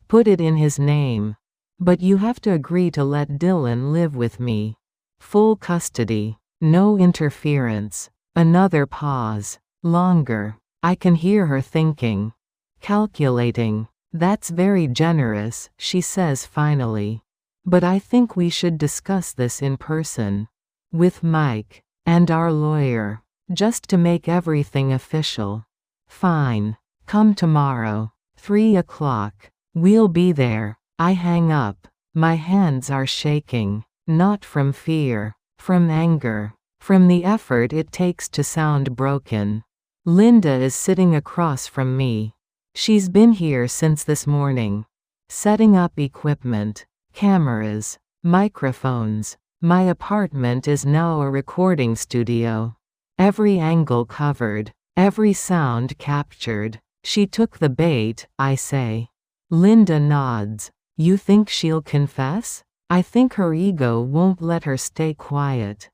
Put it in his name. But you have to agree to let Dylan live with me. Full custody. No interference. Another pause. Longer. I can hear her thinking. Calculating. That's very generous, she says finally. But I think we should discuss this in person. With Mike. And our lawyer. Just to make everything official. Fine. Come tomorrow. 3 o'clock. We'll be there. I hang up. My hands are shaking. Not from fear. From anger. From the effort it takes to sound broken. Linda is sitting across from me. She's been here since this morning. Setting up equipment. Cameras. Microphones. My apartment is now a recording studio. Every angle covered. Every sound captured. She took the bait, I say. Linda nods. You think she'll confess? I think her ego won't let her stay quiet.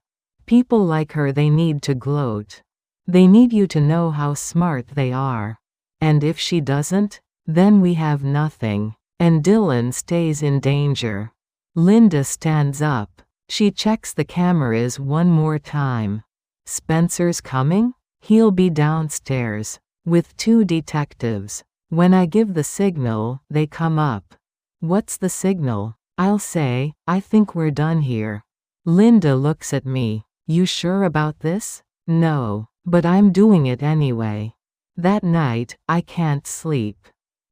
People like her, they need to gloat. They need you to know how smart they are. And if she doesn't, then we have nothing. And Dylan stays in danger. Linda stands up. She checks the cameras one more time. Spencer's coming? He'll be downstairs. With 2 detectives. When I give the signal, they come up. What's the signal? I'll say, I think we're done here. Linda looks at me. You sure about this? No. But I'm doing it anyway. That night, I can't sleep.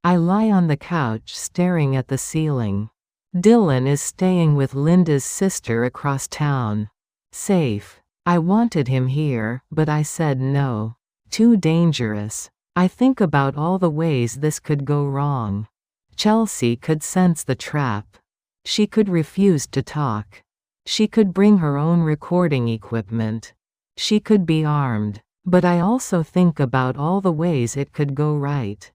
I lie on the couch staring at the ceiling. Dylan is staying with Linda's sister across town. Safe. I wanted him here, but I said no. Too dangerous. I think about all the ways this could go wrong. Chelsea could sense the trap. She could refuse to talk. She could bring her own recording equipment. She could be armed. But I also think about all the ways it could go right.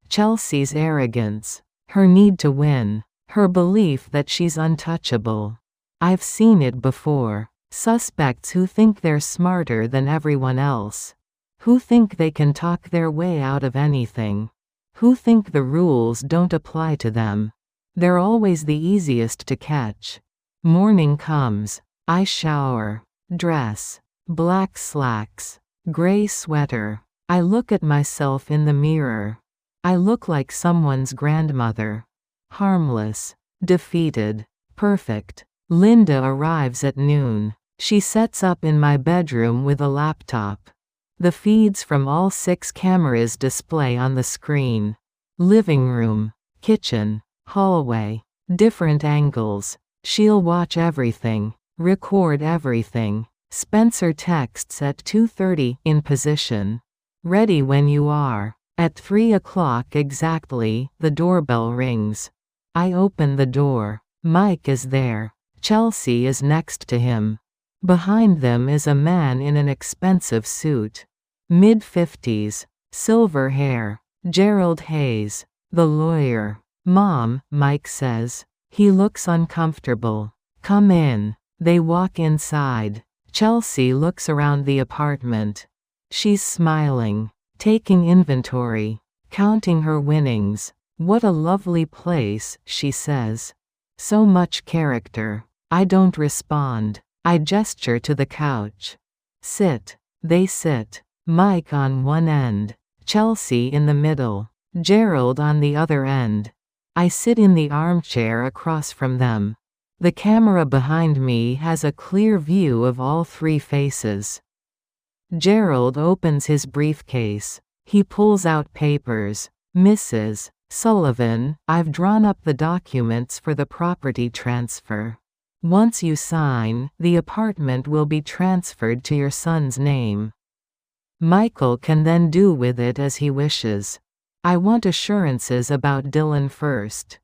Chelsea's arrogance. Her need to win. Her belief that she's untouchable. I've seen it before. Suspects who think they're smarter than everyone else. Who think they can talk their way out of anything. Who think the rules don't apply to them. They're always the easiest to catch. Morning comes. I shower. Dress. Black slacks. Gray sweater. I look at myself in the mirror. I look like someone's grandmother. Harmless. Defeated. Perfect. Linda arrives at noon. She sets up in my bedroom with a laptop. The feeds from all 6 cameras display on the screen. Living room, kitchen, hallway, different angles. She'll watch everything, record everything. Spencer texts at 2:30, in position. Ready when you are. At 3 o'clock exactly, the doorbell rings. I open the door. Mike is there. Chelsea is next to him. Behind them is a man in an expensive suit. Mid-50s. Silver hair. Gerald Hayes. The lawyer. Mom, Mike says. He looks uncomfortable. Come in. They walk inside. Chelsea looks around the apartment. She's smiling. Taking inventory. Counting her winnings. What a lovely place, she says. So much character. I don't respond. I gesture to the couch. Sit. They sit. Mike on one end. Chelsea in the middle. Gerald on the other end. I sit in the armchair across from them. The camera behind me has a clear view of all 3 faces. Gerald opens his briefcase. He pulls out papers. Mrs. Sullivan, I've drawn up the documents for the property transfer. Once you sign, the apartment will be transferred to your son's name. Michael can then do with it as he wishes. I want assurances about Dylan first.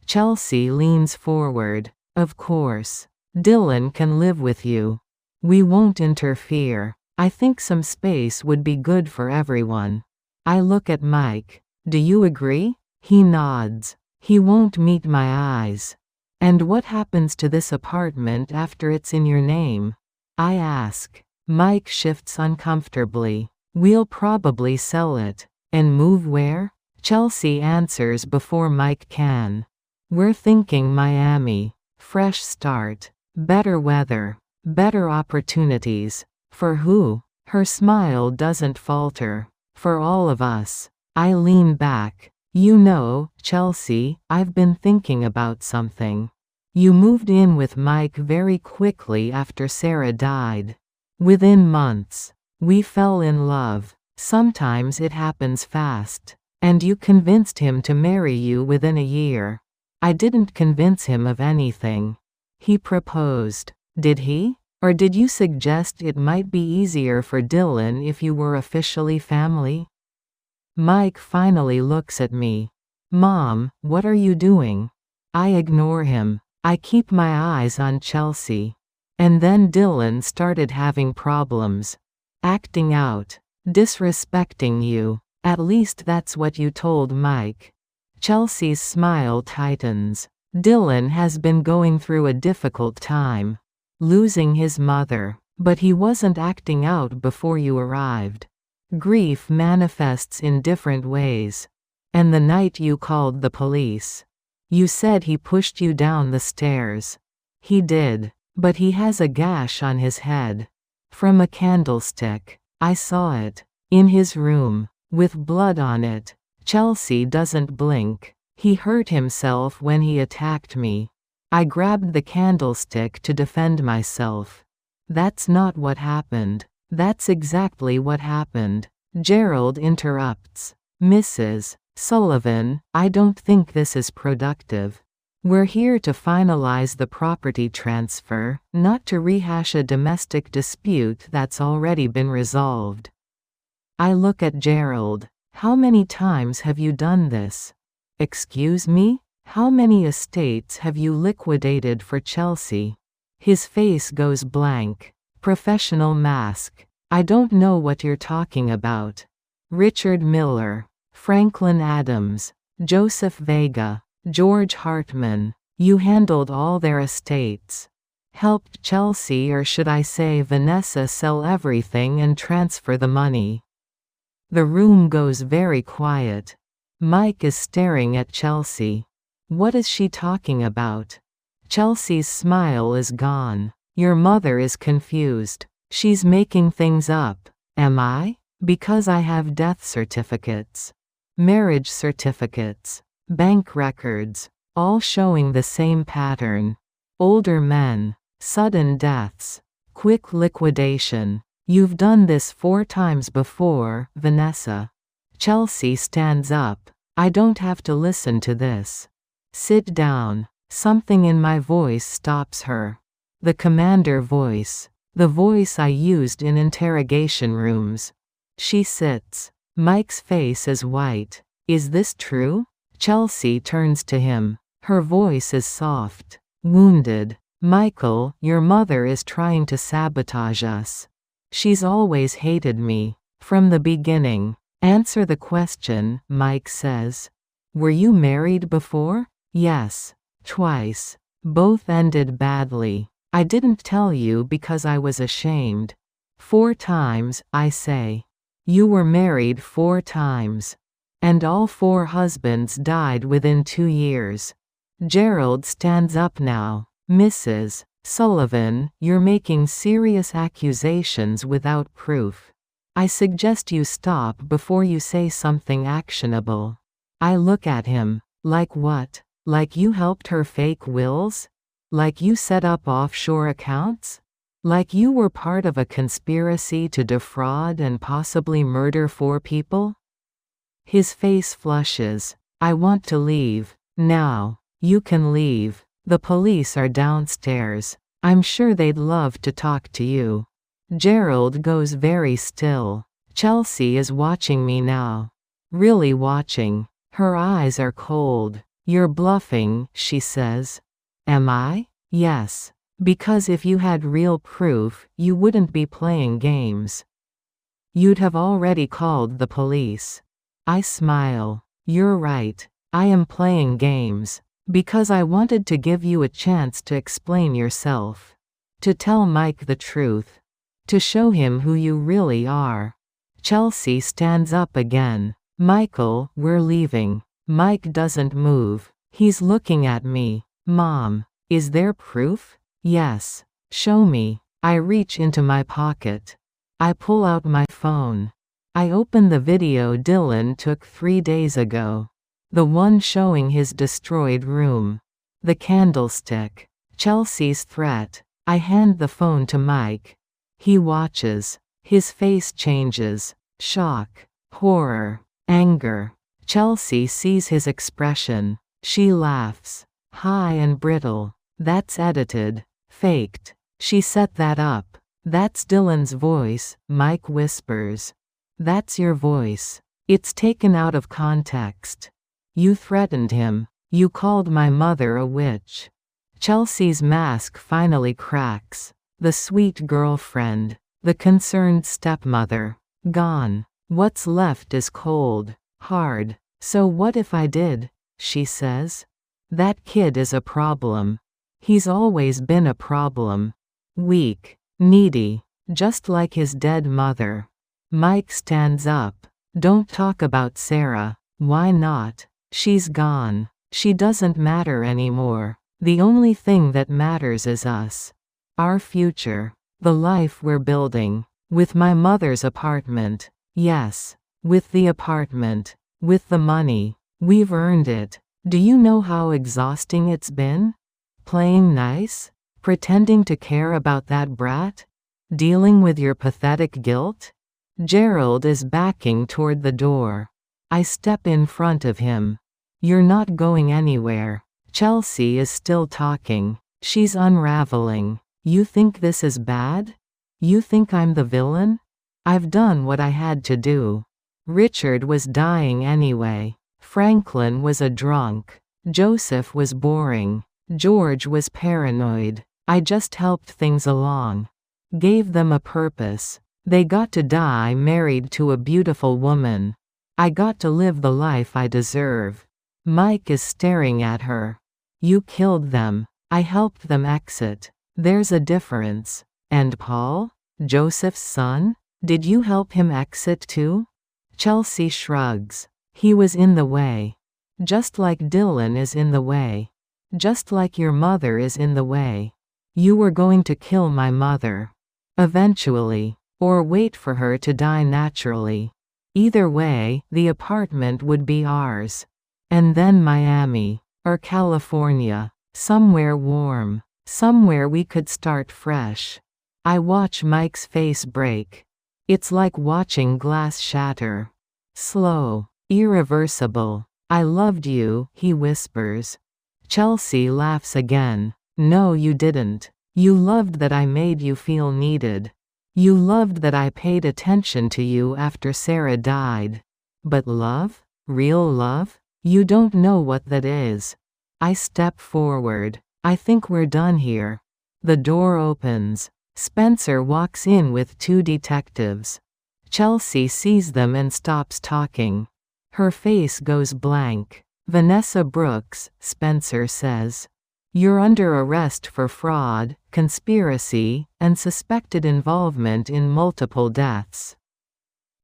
Chelsea leans forward. Of course. Dylan can live with you. We won't interfere. I think some space would be good for everyone. I look at Mike. Do you agree? He nods. He won't meet my eyes. And what happens to this apartment after it's in your name? I ask. Mike shifts uncomfortably. We'll probably sell it. And move where? Chelsea answers before Mike can. We're thinking Miami. Fresh start. Better weather. Better opportunities. For who? Her smile doesn't falter. For all of us. I lean back. You know, Chelsea, I've been thinking about something. You moved in with Mike very quickly after Sarah died. Within months. We fell in love. Sometimes it happens fast. And you convinced him to marry you within a year. I didn't convince him of anything. He proposed. Did he? Or did you suggest it might be easier for Dylan if you were officially family? Mike finally looks at me. Mom, what are you doing? I ignore him. I keep my eyes on Chelsea. And then Dylan started having problems. Acting out. Disrespecting you. At least that's what you told Mike. Chelsea's smile tightens. Dylan has been going through a difficult time. Losing his mother. But he wasn't acting out before you arrived. Grief manifests in different ways. And the night you called the police. You said he pushed you down the stairs. He did. But he has a gash on his head. From a candlestick. I saw it. In his room. With blood on it. Chelsea doesn't blink. He hurt himself when he attacked me. I grabbed the candlestick to defend myself. That's not what happened. That's exactly what happened. Gerald interrupts. Mrs. Sullivan, I don't think this is productive. We're here to finalize the property transfer, not to rehash a domestic dispute that's already been resolved. I look at Gerald. How many times have you done this? Excuse me? How many estates have you liquidated for Chelsea? His face goes blank. Professional mask. I don't know what you're talking about. Richard Miller. Franklin Adams. Joseph Vega. George Hartman. You handled all their estates. Helped Chelsea, or should I say Vanessa, sell everything and transfer the money. The room goes very quiet. Mike is staring at Chelsea. What is she talking about? Chelsea's smile is gone. Your mother is confused. She's making things up. Am I? Because I have death certificates. Marriage certificates. Bank records. all showing the same pattern. Older men, sudden deaths, quick liquidation. You've done this 4 times before, Vanessa. Chelsea stands up. I don't have to listen to this. Sit down. Something in my voice stops her. The commander voice. The voice I used in interrogation rooms. She sits. Mike's face is white. Is this true? Chelsea turns to him. Her voice is soft. Wounded. Michael, your mother is trying to sabotage us. She's always hated me. From the beginning. Answer the question, Mike says. Were you married before? Yes. Twice. Both ended badly. I didn't tell you because I was ashamed. 4 times, I say. You were married 4 times. And all 4 husbands died within 2 years. Gerald stands up now. Mrs. Sullivan, you're making serious accusations without proof. I suggest you stop before you say something actionable. I look at him. Like what? Like you helped her fake wills? Like you set up offshore accounts? Like you were part of a conspiracy to defraud and possibly murder 4 people? His face flushes. I want to leave. Now. You can leave. The police are downstairs. I'm sure they'd love to talk to you. Gerald goes very still. Chelsea is watching me now. Really watching. Her eyes are cold. You're bluffing, she says. Am I? Yes. Because if you had real proof, you wouldn't be playing games. You'd have already called the police. I smile. You're right. I am playing games. Because I wanted to give you a chance to explain yourself. To tell Mike the truth. To show him who you really are. Chelsea stands up again. Michael, we're leaving. Mike doesn't move. He's looking at me. Mom, is there proof? Yes. Show me. I reach into my pocket. I pull out my phone. I open the video Dylan took 3 days ago. The one showing his destroyed room. The candlestick. Chelsea's threat. I hand the phone to Mike. He watches. His face changes. Shock. Horror. Anger. Chelsea sees his expression. She laughs. High and brittle. That's edited. Faked. She set that up. That's Dylan's voice, Mike whispers. That's your voice. It's taken out of context. You threatened him. You called my mother a witch. Chelsea's mask finally cracks. The sweet girlfriend. The concerned stepmother. Gone. What's left is cold. Hard. So what if I did? She says. That kid is a problem. He's always been a problem. Weak. Needy. Just like his dead mother. Mike stands up. Don't talk about Sarah. Why not? She's gone. She doesn't matter anymore. The only thing that matters is us. Our future. The life we're building. With my mother's apartment. Yes. With the apartment. With the money. We've earned it. Do you know how exhausting it's been? Playing nice? Pretending to care about that brat? Dealing with your pathetic guilt? Gerald is backing toward the door. I step in front of him. You're not going anywhere. Chelsea is still talking. She's unraveling. You think this is bad? You think I'm the villain? I've done what I had to do. Richard was dying anyway. Franklin was a drunk. Joseph was boring. George was paranoid. I just helped things along. Gave them a purpose. They got to die married to a beautiful woman. I got to live the life I deserve. Mike is staring at her. You killed them. I helped them exit. There's a difference. And Paul? Joseph's son? Did you help him exit too? Chelsea shrugs. He was in the way. Just like Dylan is in the way. Just like your mother is in the way. You were going to kill my mother. Eventually. Or wait for her to die naturally. Either way, the apartment would be ours. And then Miami. Or California. Somewhere warm. Somewhere we could start fresh. I watch Mike's face break. It's like watching glass shatter. Slow. Irreversible. I loved you, he whispers. Chelsea laughs again. No, you didn't. You loved that I made you feel needed. You loved that I paid attention to you after Sarah died. But love? Real love? You don't know what that is. I step forward. I think we're done here. The door opens. Spencer walks in with 2 detectives. Chelsea sees them and stops talking. Her face goes blank. Vanessa Brooks, Spencer says. You're under arrest for fraud, conspiracy, and suspected involvement in multiple deaths.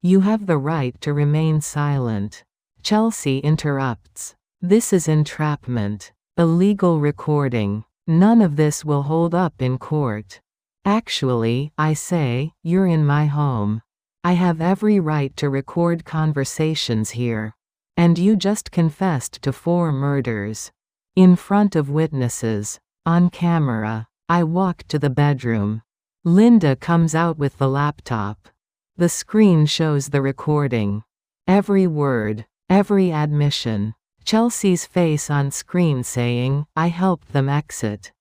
You have the right to remain silent. Chelsea interrupts. This is entrapment. Illegal recording. None of this will hold up in court. Actually, I say, you're in my home. I have every right to record conversations here. And you just confessed to 4 murders. In front of witnesses. On camera. I walk to the bedroom. Linda comes out with the laptop. The screen shows the recording. Every word. Every admission. Chelsea's face on screen saying, I helped them exit.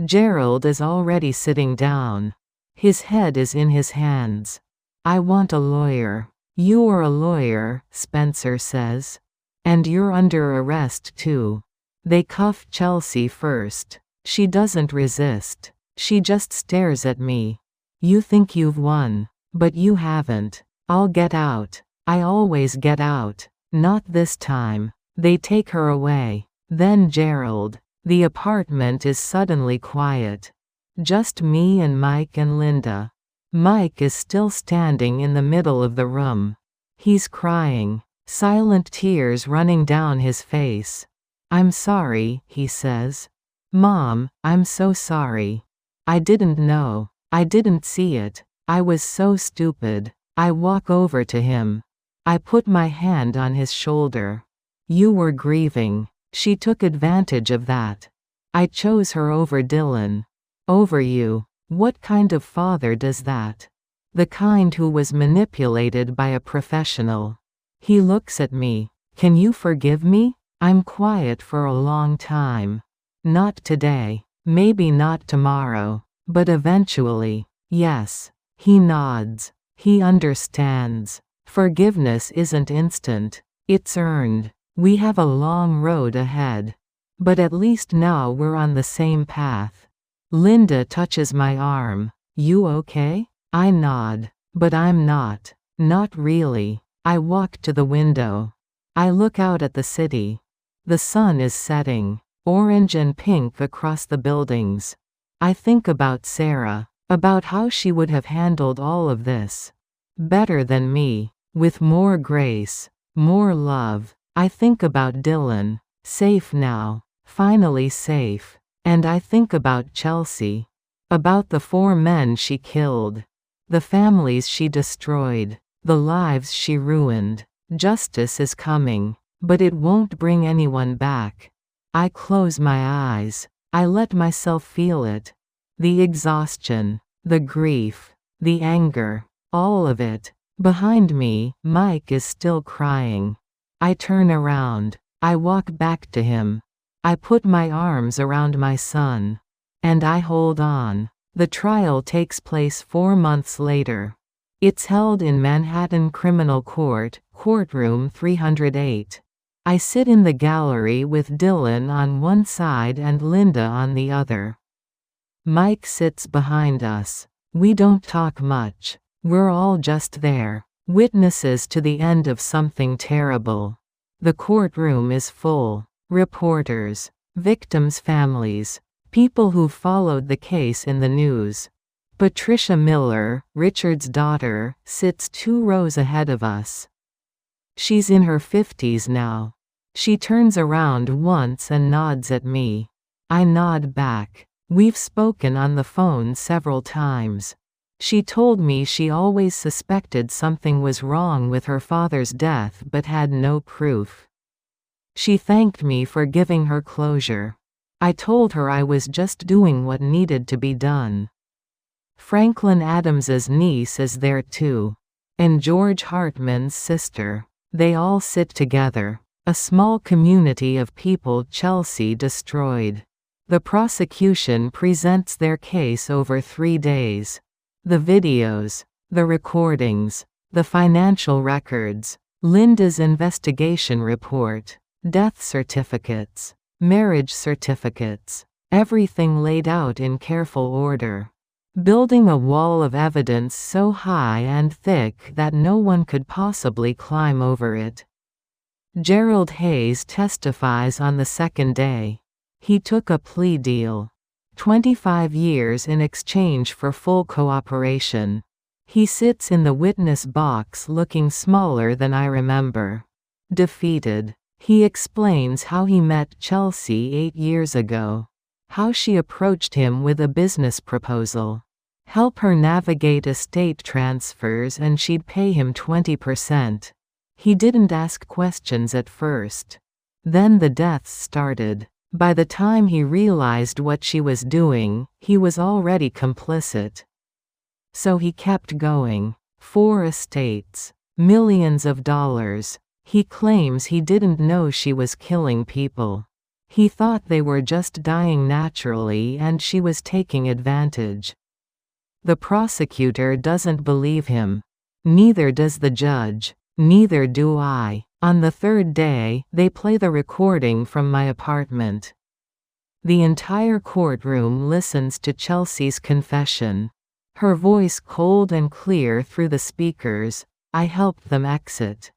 Gerald is already sitting down. His head is in his hands. I want a lawyer. You're a lawyer, Spencer says. And you're under arrest too. They cuff Chelsea first. She doesn't resist. She just stares at me. You think you've won. But you haven't. I'll get out. I always get out. Not this time. They take her away. Then Gerald. The apartment is suddenly quiet. Just me and Mike and Linda. Mike is still standing in the middle of the room. He's crying. Silent tears running down his face. I'm sorry, he says. Mom, I'm so sorry. I didn't know. I didn't see it. I was so stupid. I walk over to him. I put my hand on his shoulder. You were grieving. She took advantage of that. I chose her over Dylan. Over you. What kind of father does that? The kind who was manipulated by a professional. He looks at me. Can you forgive me? I'm quiet for a long time. Not today. Maybe not tomorrow. But eventually. Yes. He nods. He understands. Forgiveness isn't instant. It's earned. We have a long road ahead. But at least now we're on the same path. Linda touches my arm. You okay? I nod. But I'm not. Not really. I walk to the window. I look out at the city. The sun is setting. Orange and pink across the buildings. I think about Sarah. About how she would have handled all of this. Better than me. With more grace. More love. I think about Dylan. Safe now. Finally safe. And I think about Chelsea. About the 4 men she killed. The families she destroyed. The lives she ruined. Justice is coming. But it won't bring anyone back. I close my eyes. I let myself feel it. The exhaustion. The grief. The anger. All of it. Behind me, Mike is still crying. I turn around. I walk back to him. I put my arms around my son. And I hold on. The trial takes place 4 months later. It's held in Manhattan Criminal Court, courtroom 308. I sit in the gallery with Dylan on one side and Linda on the other. Mike sits behind us. We don't talk much. We're all just there. Witnesses to the end of something terrible. The courtroom is full. Reporters. Victims' families. People who followed the case in the news. Patricia Miller, Richard's daughter, sits 2 rows ahead of us. She's in her 50s now. She turns around once and nods at me. I nod back. We've spoken on the phone several times. She told me she always suspected something was wrong with her father's death but had no proof. She thanked me for giving her closure. I told her I was just doing what needed to be done. Franklin Adams's niece is there too. And George Hartman's sister. They all sit together. A small community of people Chelsea destroyed. The prosecution presents their case over 3 days. The videos, the recordings, the financial records, Linda's investigation report, death certificates, marriage certificates, everything laid out in careful order. Building a wall of evidence so high and thick that no one could possibly climb over it. Gerald Hayes testifies on the second day. He took a plea deal. 25 years in exchange for full cooperation. He sits in the witness box looking smaller than I remember. Defeated. He explains how he met Chelsea 8 years ago. How she approached him with a business proposal. Help her navigate estate transfers and she'd pay him 20%. He didn't ask questions at first. Then the deaths started. By the time he realized what she was doing, he was already complicit. So he kept going. 4 estates. Millions of dollars. He claims he didn't know she was killing people. He thought they were just dying naturally and she was taking advantage. The prosecutor doesn't believe him. Neither does the judge. Neither do I. On the third day, they play the recording from my apartment. The entire courtroom listens to Chelsea's confession. Her voice cold and clear through the speakers. I helped them exit.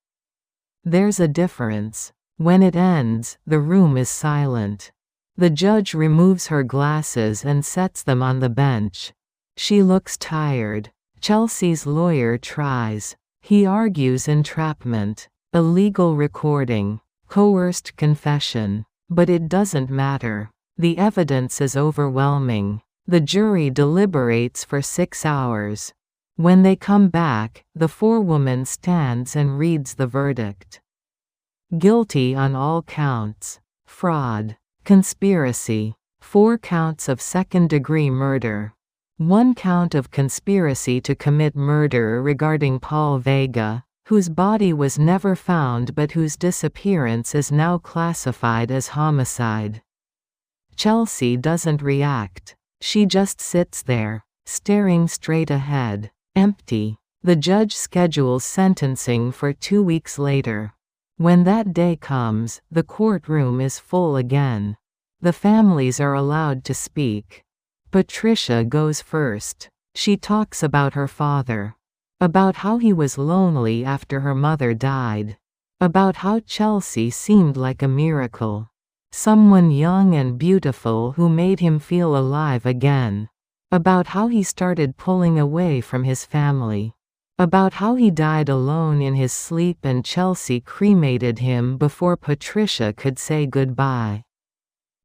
There's a difference. When it ends, the room is silent. The judge removes her glasses and sets them on the bench. She looks tired. Chelsea's lawyer tries. He argues entrapment, illegal recording, coerced confession. But it doesn't matter. The evidence is overwhelming. The jury deliberates for 6 hours. When they come back, the forewoman stands and reads the verdict. Guilty on all counts. Fraud. Conspiracy. 4 counts of second-degree murder. 1 count of conspiracy to commit murder regarding Paul Vega, whose body was never found but whose disappearance is now classified as homicide. Chelsea doesn't react. She just sits there, staring straight ahead, empty. The judge schedules sentencing for 2 weeks later. When that day comes, the courtroom is full again. The families are allowed to speak. Patricia goes first. She talks about her father. About how he was lonely after her mother died. About how Chelsea seemed like a miracle. Someone young and beautiful who made him feel alive again. About how he started pulling away from his family. About how he died alone in his sleep and Chelsea cremated him before Patricia could say goodbye.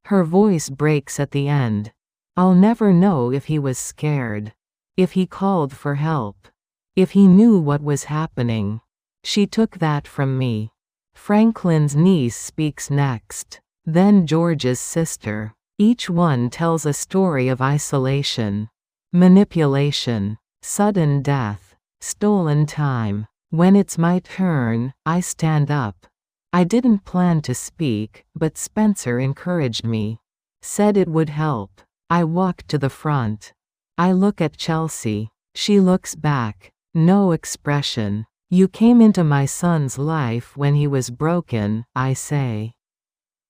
Her voice breaks at the end. I'll never know if he was scared. If he called for help. If he knew what was happening. She took that from me. Franklin's niece speaks next. Then George's sister. Each one tells a story of isolation. Manipulation. Sudden death. Stolen time. When it's my turn, I stand up. I didn't plan to speak, but Spencer encouraged me. Said it would help. I walk to the front. I look at Chelsea. She looks back. No expression. You came into my son's life when he was broken, I say.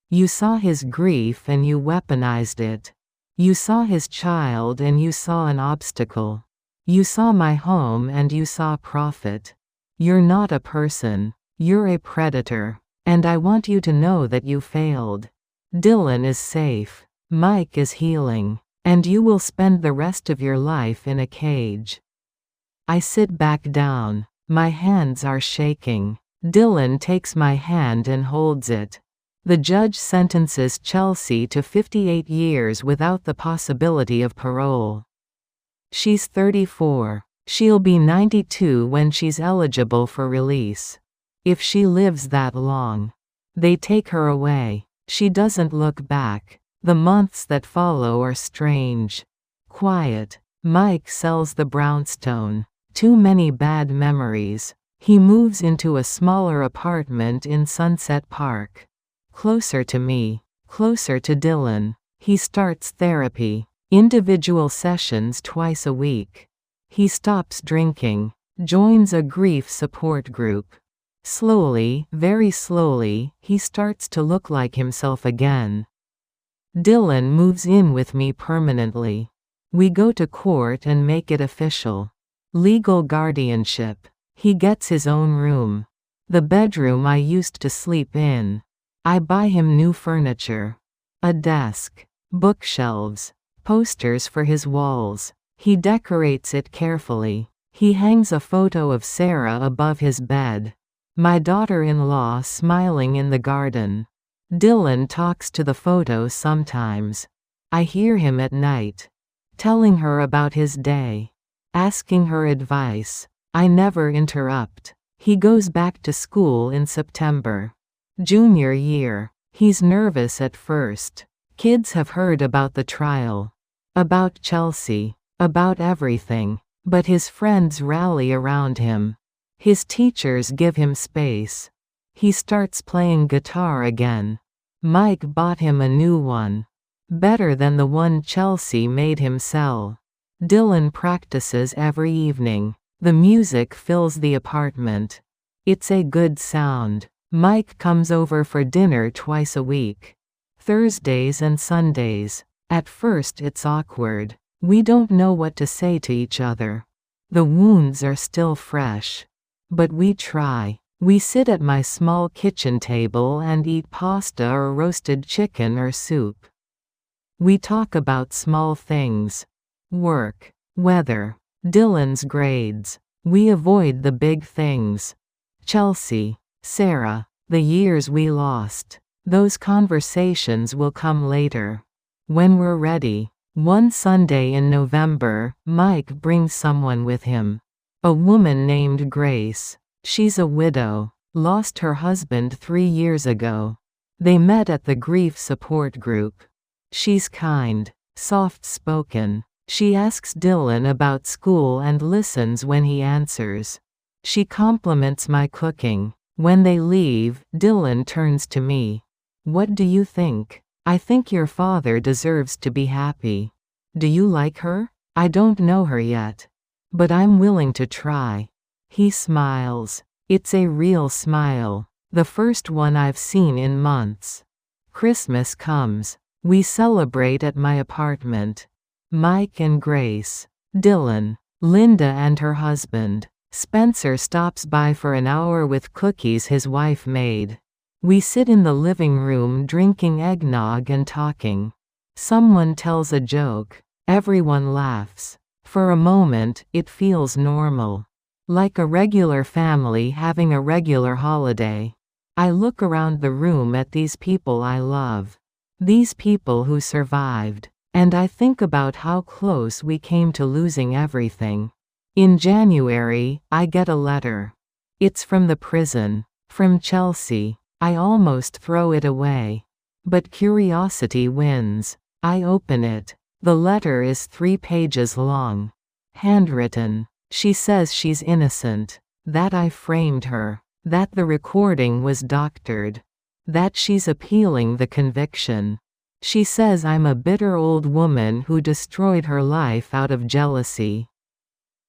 You saw his grief and you weaponized it. You saw his child and you saw an obstacle. You saw my home and you saw profit. You're not a person. You're a predator. And I want you to know that you failed. Dylan is safe. Mike is healing. And you will spend the rest of your life in a cage. I sit back down. My hands are shaking. Dylan takes my hand and holds it. The judge sentences Chelsea to 58 years without the possibility of parole. She's 34. She'll be 92 when she's eligible for release. If she lives that long. They take her away. She doesn't look back. The months that follow are strange. Quiet. Mike sells the brownstone. Too many bad memories. He moves into a smaller apartment in Sunset Park. Closer to me. Closer to Dylan. He starts therapy. Individual sessions twice a week. He stops drinking. Joins a grief support group. Slowly, very slowly, he starts to look like himself again. Dylan moves in with me permanently. We go to court and make it official. Legal guardianship. He gets his own room. The bedroom I used to sleep in. I buy him new furniture. A desk. Bookshelves. Posters for his walls. He decorates it carefully. He hangs a photo of Sarah above his bed. My daughter-in-law smiling in the garden. Dylan talks to the photo sometimes. I hear him at night. Telling her about his day. Asking her advice. I never interrupt. He goes back to school in September. Junior year. He's nervous at first. Kids have heard about the trial. About Chelsea. About everything. But his friends rally around him. His teachers give him space. He starts playing guitar again. Mike bought him a new one. Better than the one Chelsea made him sell. Dylan practices every evening. The music fills the apartment. It's a good sound. Mike comes over for dinner twice a week. Thursdays and Sundays. At first it's awkward. We don't know what to say to each other. The wounds are still fresh. But we try. We sit at my small kitchen table and eat pasta or roasted chicken or soup. We talk about small things. Work. Weather. Dylan's grades. We avoid the big things. Chelsea. Sarah. The years we lost. Those conversations will come later. When we're ready. One Sunday in November, Mike brings someone with him. A woman named Grace. She's a widow. Lost her husband 3 years ago. They met at the grief support group. She's kind. Soft-spoken. She asks Dylan about school and listens when he answers. She compliments my cooking. When they leave, Dylan turns to me. What do you think? I think your father deserves to be happy. Do you like her? I don't know her yet. But I'm willing to try. He smiles. It's a real smile. The first one I've seen in months. Christmas comes. We celebrate at my apartment. Mike and Grace. Dylan. Linda and her husband. Spencer stops by for an hour with cookies his wife made. We sit in the living room drinking eggnog and talking. Someone tells a joke. Everyone laughs. For a moment, it feels normal. Like a regular family having a regular holiday. I look around the room at these people I love. These people who survived. And I think about how close we came to losing everything. In January, I get a letter. It's from the prison. From Chelsea. I almost throw it away. But curiosity wins. I open it. The letter is 3 pages long. Handwritten. She says she's innocent. That I framed her. That the recording was doctored. That she's appealing the conviction. She says I'm a bitter old woman who destroyed her life out of jealousy.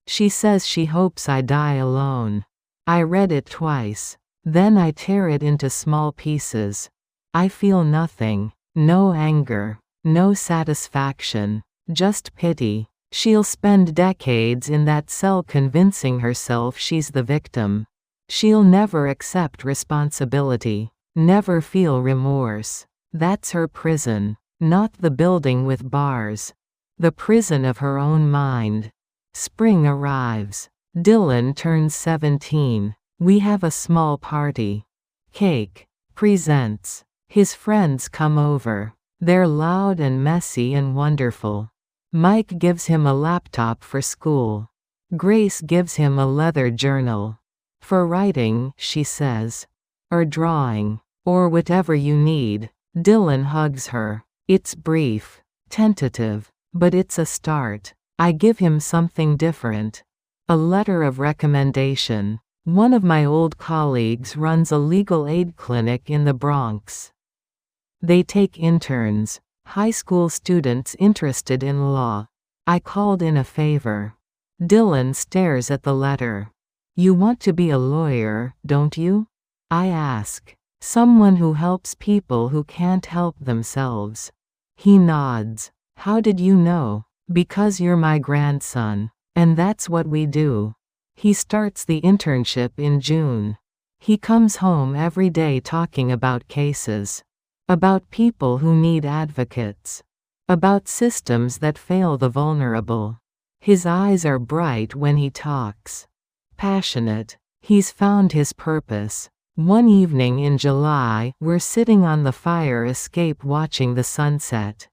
She says she hopes I die alone. I read it twice. Then I tear it into small pieces. I feel nothing. No anger. No satisfaction. Just pity. She'll spend decades in that cell convincing herself she's the victim. She'll never accept responsibility. Never feel remorse. That's her prison. Not the building with bars. The prison of her own mind. Spring arrives. Dylan turns 17. We have a small party. Cake. Presents. His friends come over. They're loud and messy and wonderful. Mike gives him a laptop for school. Grace gives him a leather journal. For writing, she says. Or drawing. Or whatever you need. Dylan hugs her. It's brief. Tentative. But it's a start. I give him something different. A letter of recommendation. One of my old colleagues runs a legal aid clinic in the Bronx. They take interns, high school students interested in law. I called in a favor. Dylan stares at the letter. You want to be a lawyer, don't you? I ask. Someone who helps people who can't help themselves. He nods. How did you know? Because you're my grandson. And that's what we do. He starts the internship in June. He comes home every day talking about cases. About people who need advocates. About systems that fail the vulnerable. His eyes are bright when he talks. Passionate. He's found his purpose. One evening in July, we're sitting on the fire escape watching the sunset.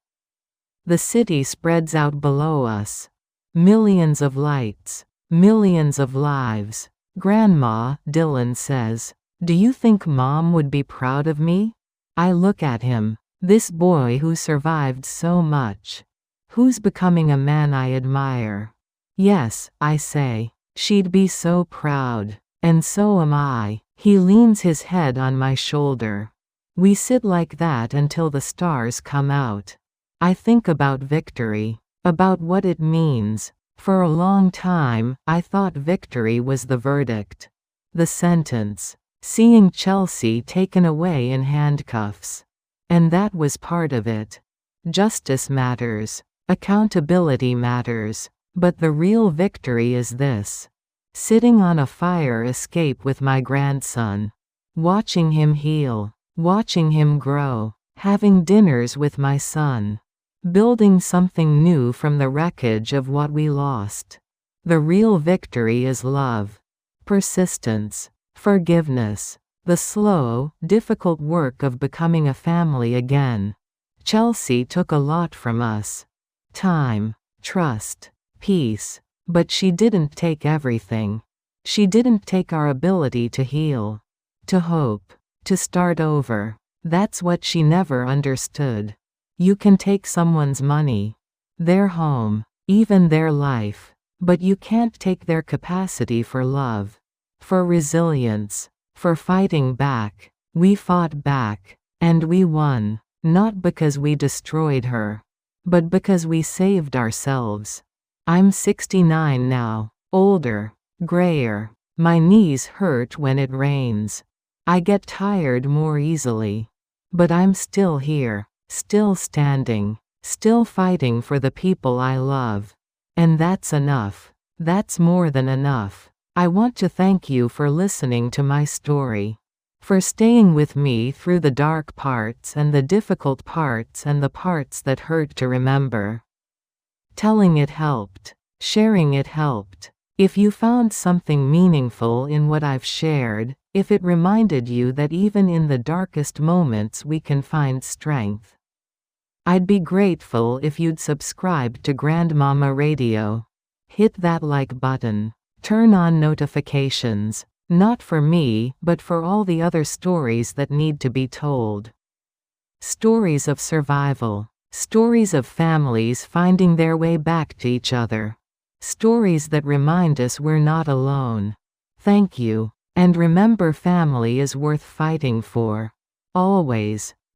The city spreads out below us. Millions of lights. Millions of lives. Grandma, Dylan says. Do you think Mom would be proud of me? I look at him. This boy who survived so much. Who's becoming a man I admire. Yes, I say. She'd be so proud. And so am I. He leans his head on my shoulder. We sit like that until the stars come out. I think about victory. About what it means. For a long time, I thought victory was the verdict. The sentence. Seeing Chelsea taken away in handcuffs. And that was part of it. Justice matters. Accountability matters. But the real victory is this. Sitting on a fire escape with my grandson. Watching him heal. Watching him grow. Having dinners with my son. Building something new from the wreckage of what we lost. The real victory is love. Persistence. Forgiveness. The slow, difficult work of becoming a family again. Chelsea took a lot from us. Time. Trust. Peace. But she didn't take everything. She didn't take our ability to heal. To hope. To start over. That's what she never understood. You can take someone's money. Their home. Even their life. But you can't take their capacity for love. For resilience. For fighting back. We fought back. And we won. Not because we destroyed her. But because we saved ourselves. I'm 69 now. Older. Grayer. My knees hurt when it rains. I get tired more easily. But I'm still here. Still standing. Still fighting for the people I love. And that's enough. That's more than enough. I want to thank you for listening to my story. For staying with me through the dark parts and the difficult parts and the parts that hurt to remember. Telling it helped. Sharing it helped. If you found something meaningful in what I've shared, if it reminded you that even in the darkest moments we can find strength. I'd be grateful if you'd subscribe to Grandmama Radio. Hit that like button. Turn on notifications. Not for me, but for all the other stories that need to be told. Stories of survival. Stories of families finding their way back to each other. Stories that remind us we're not alone. Thank you. And remember, family is worth fighting for. Always.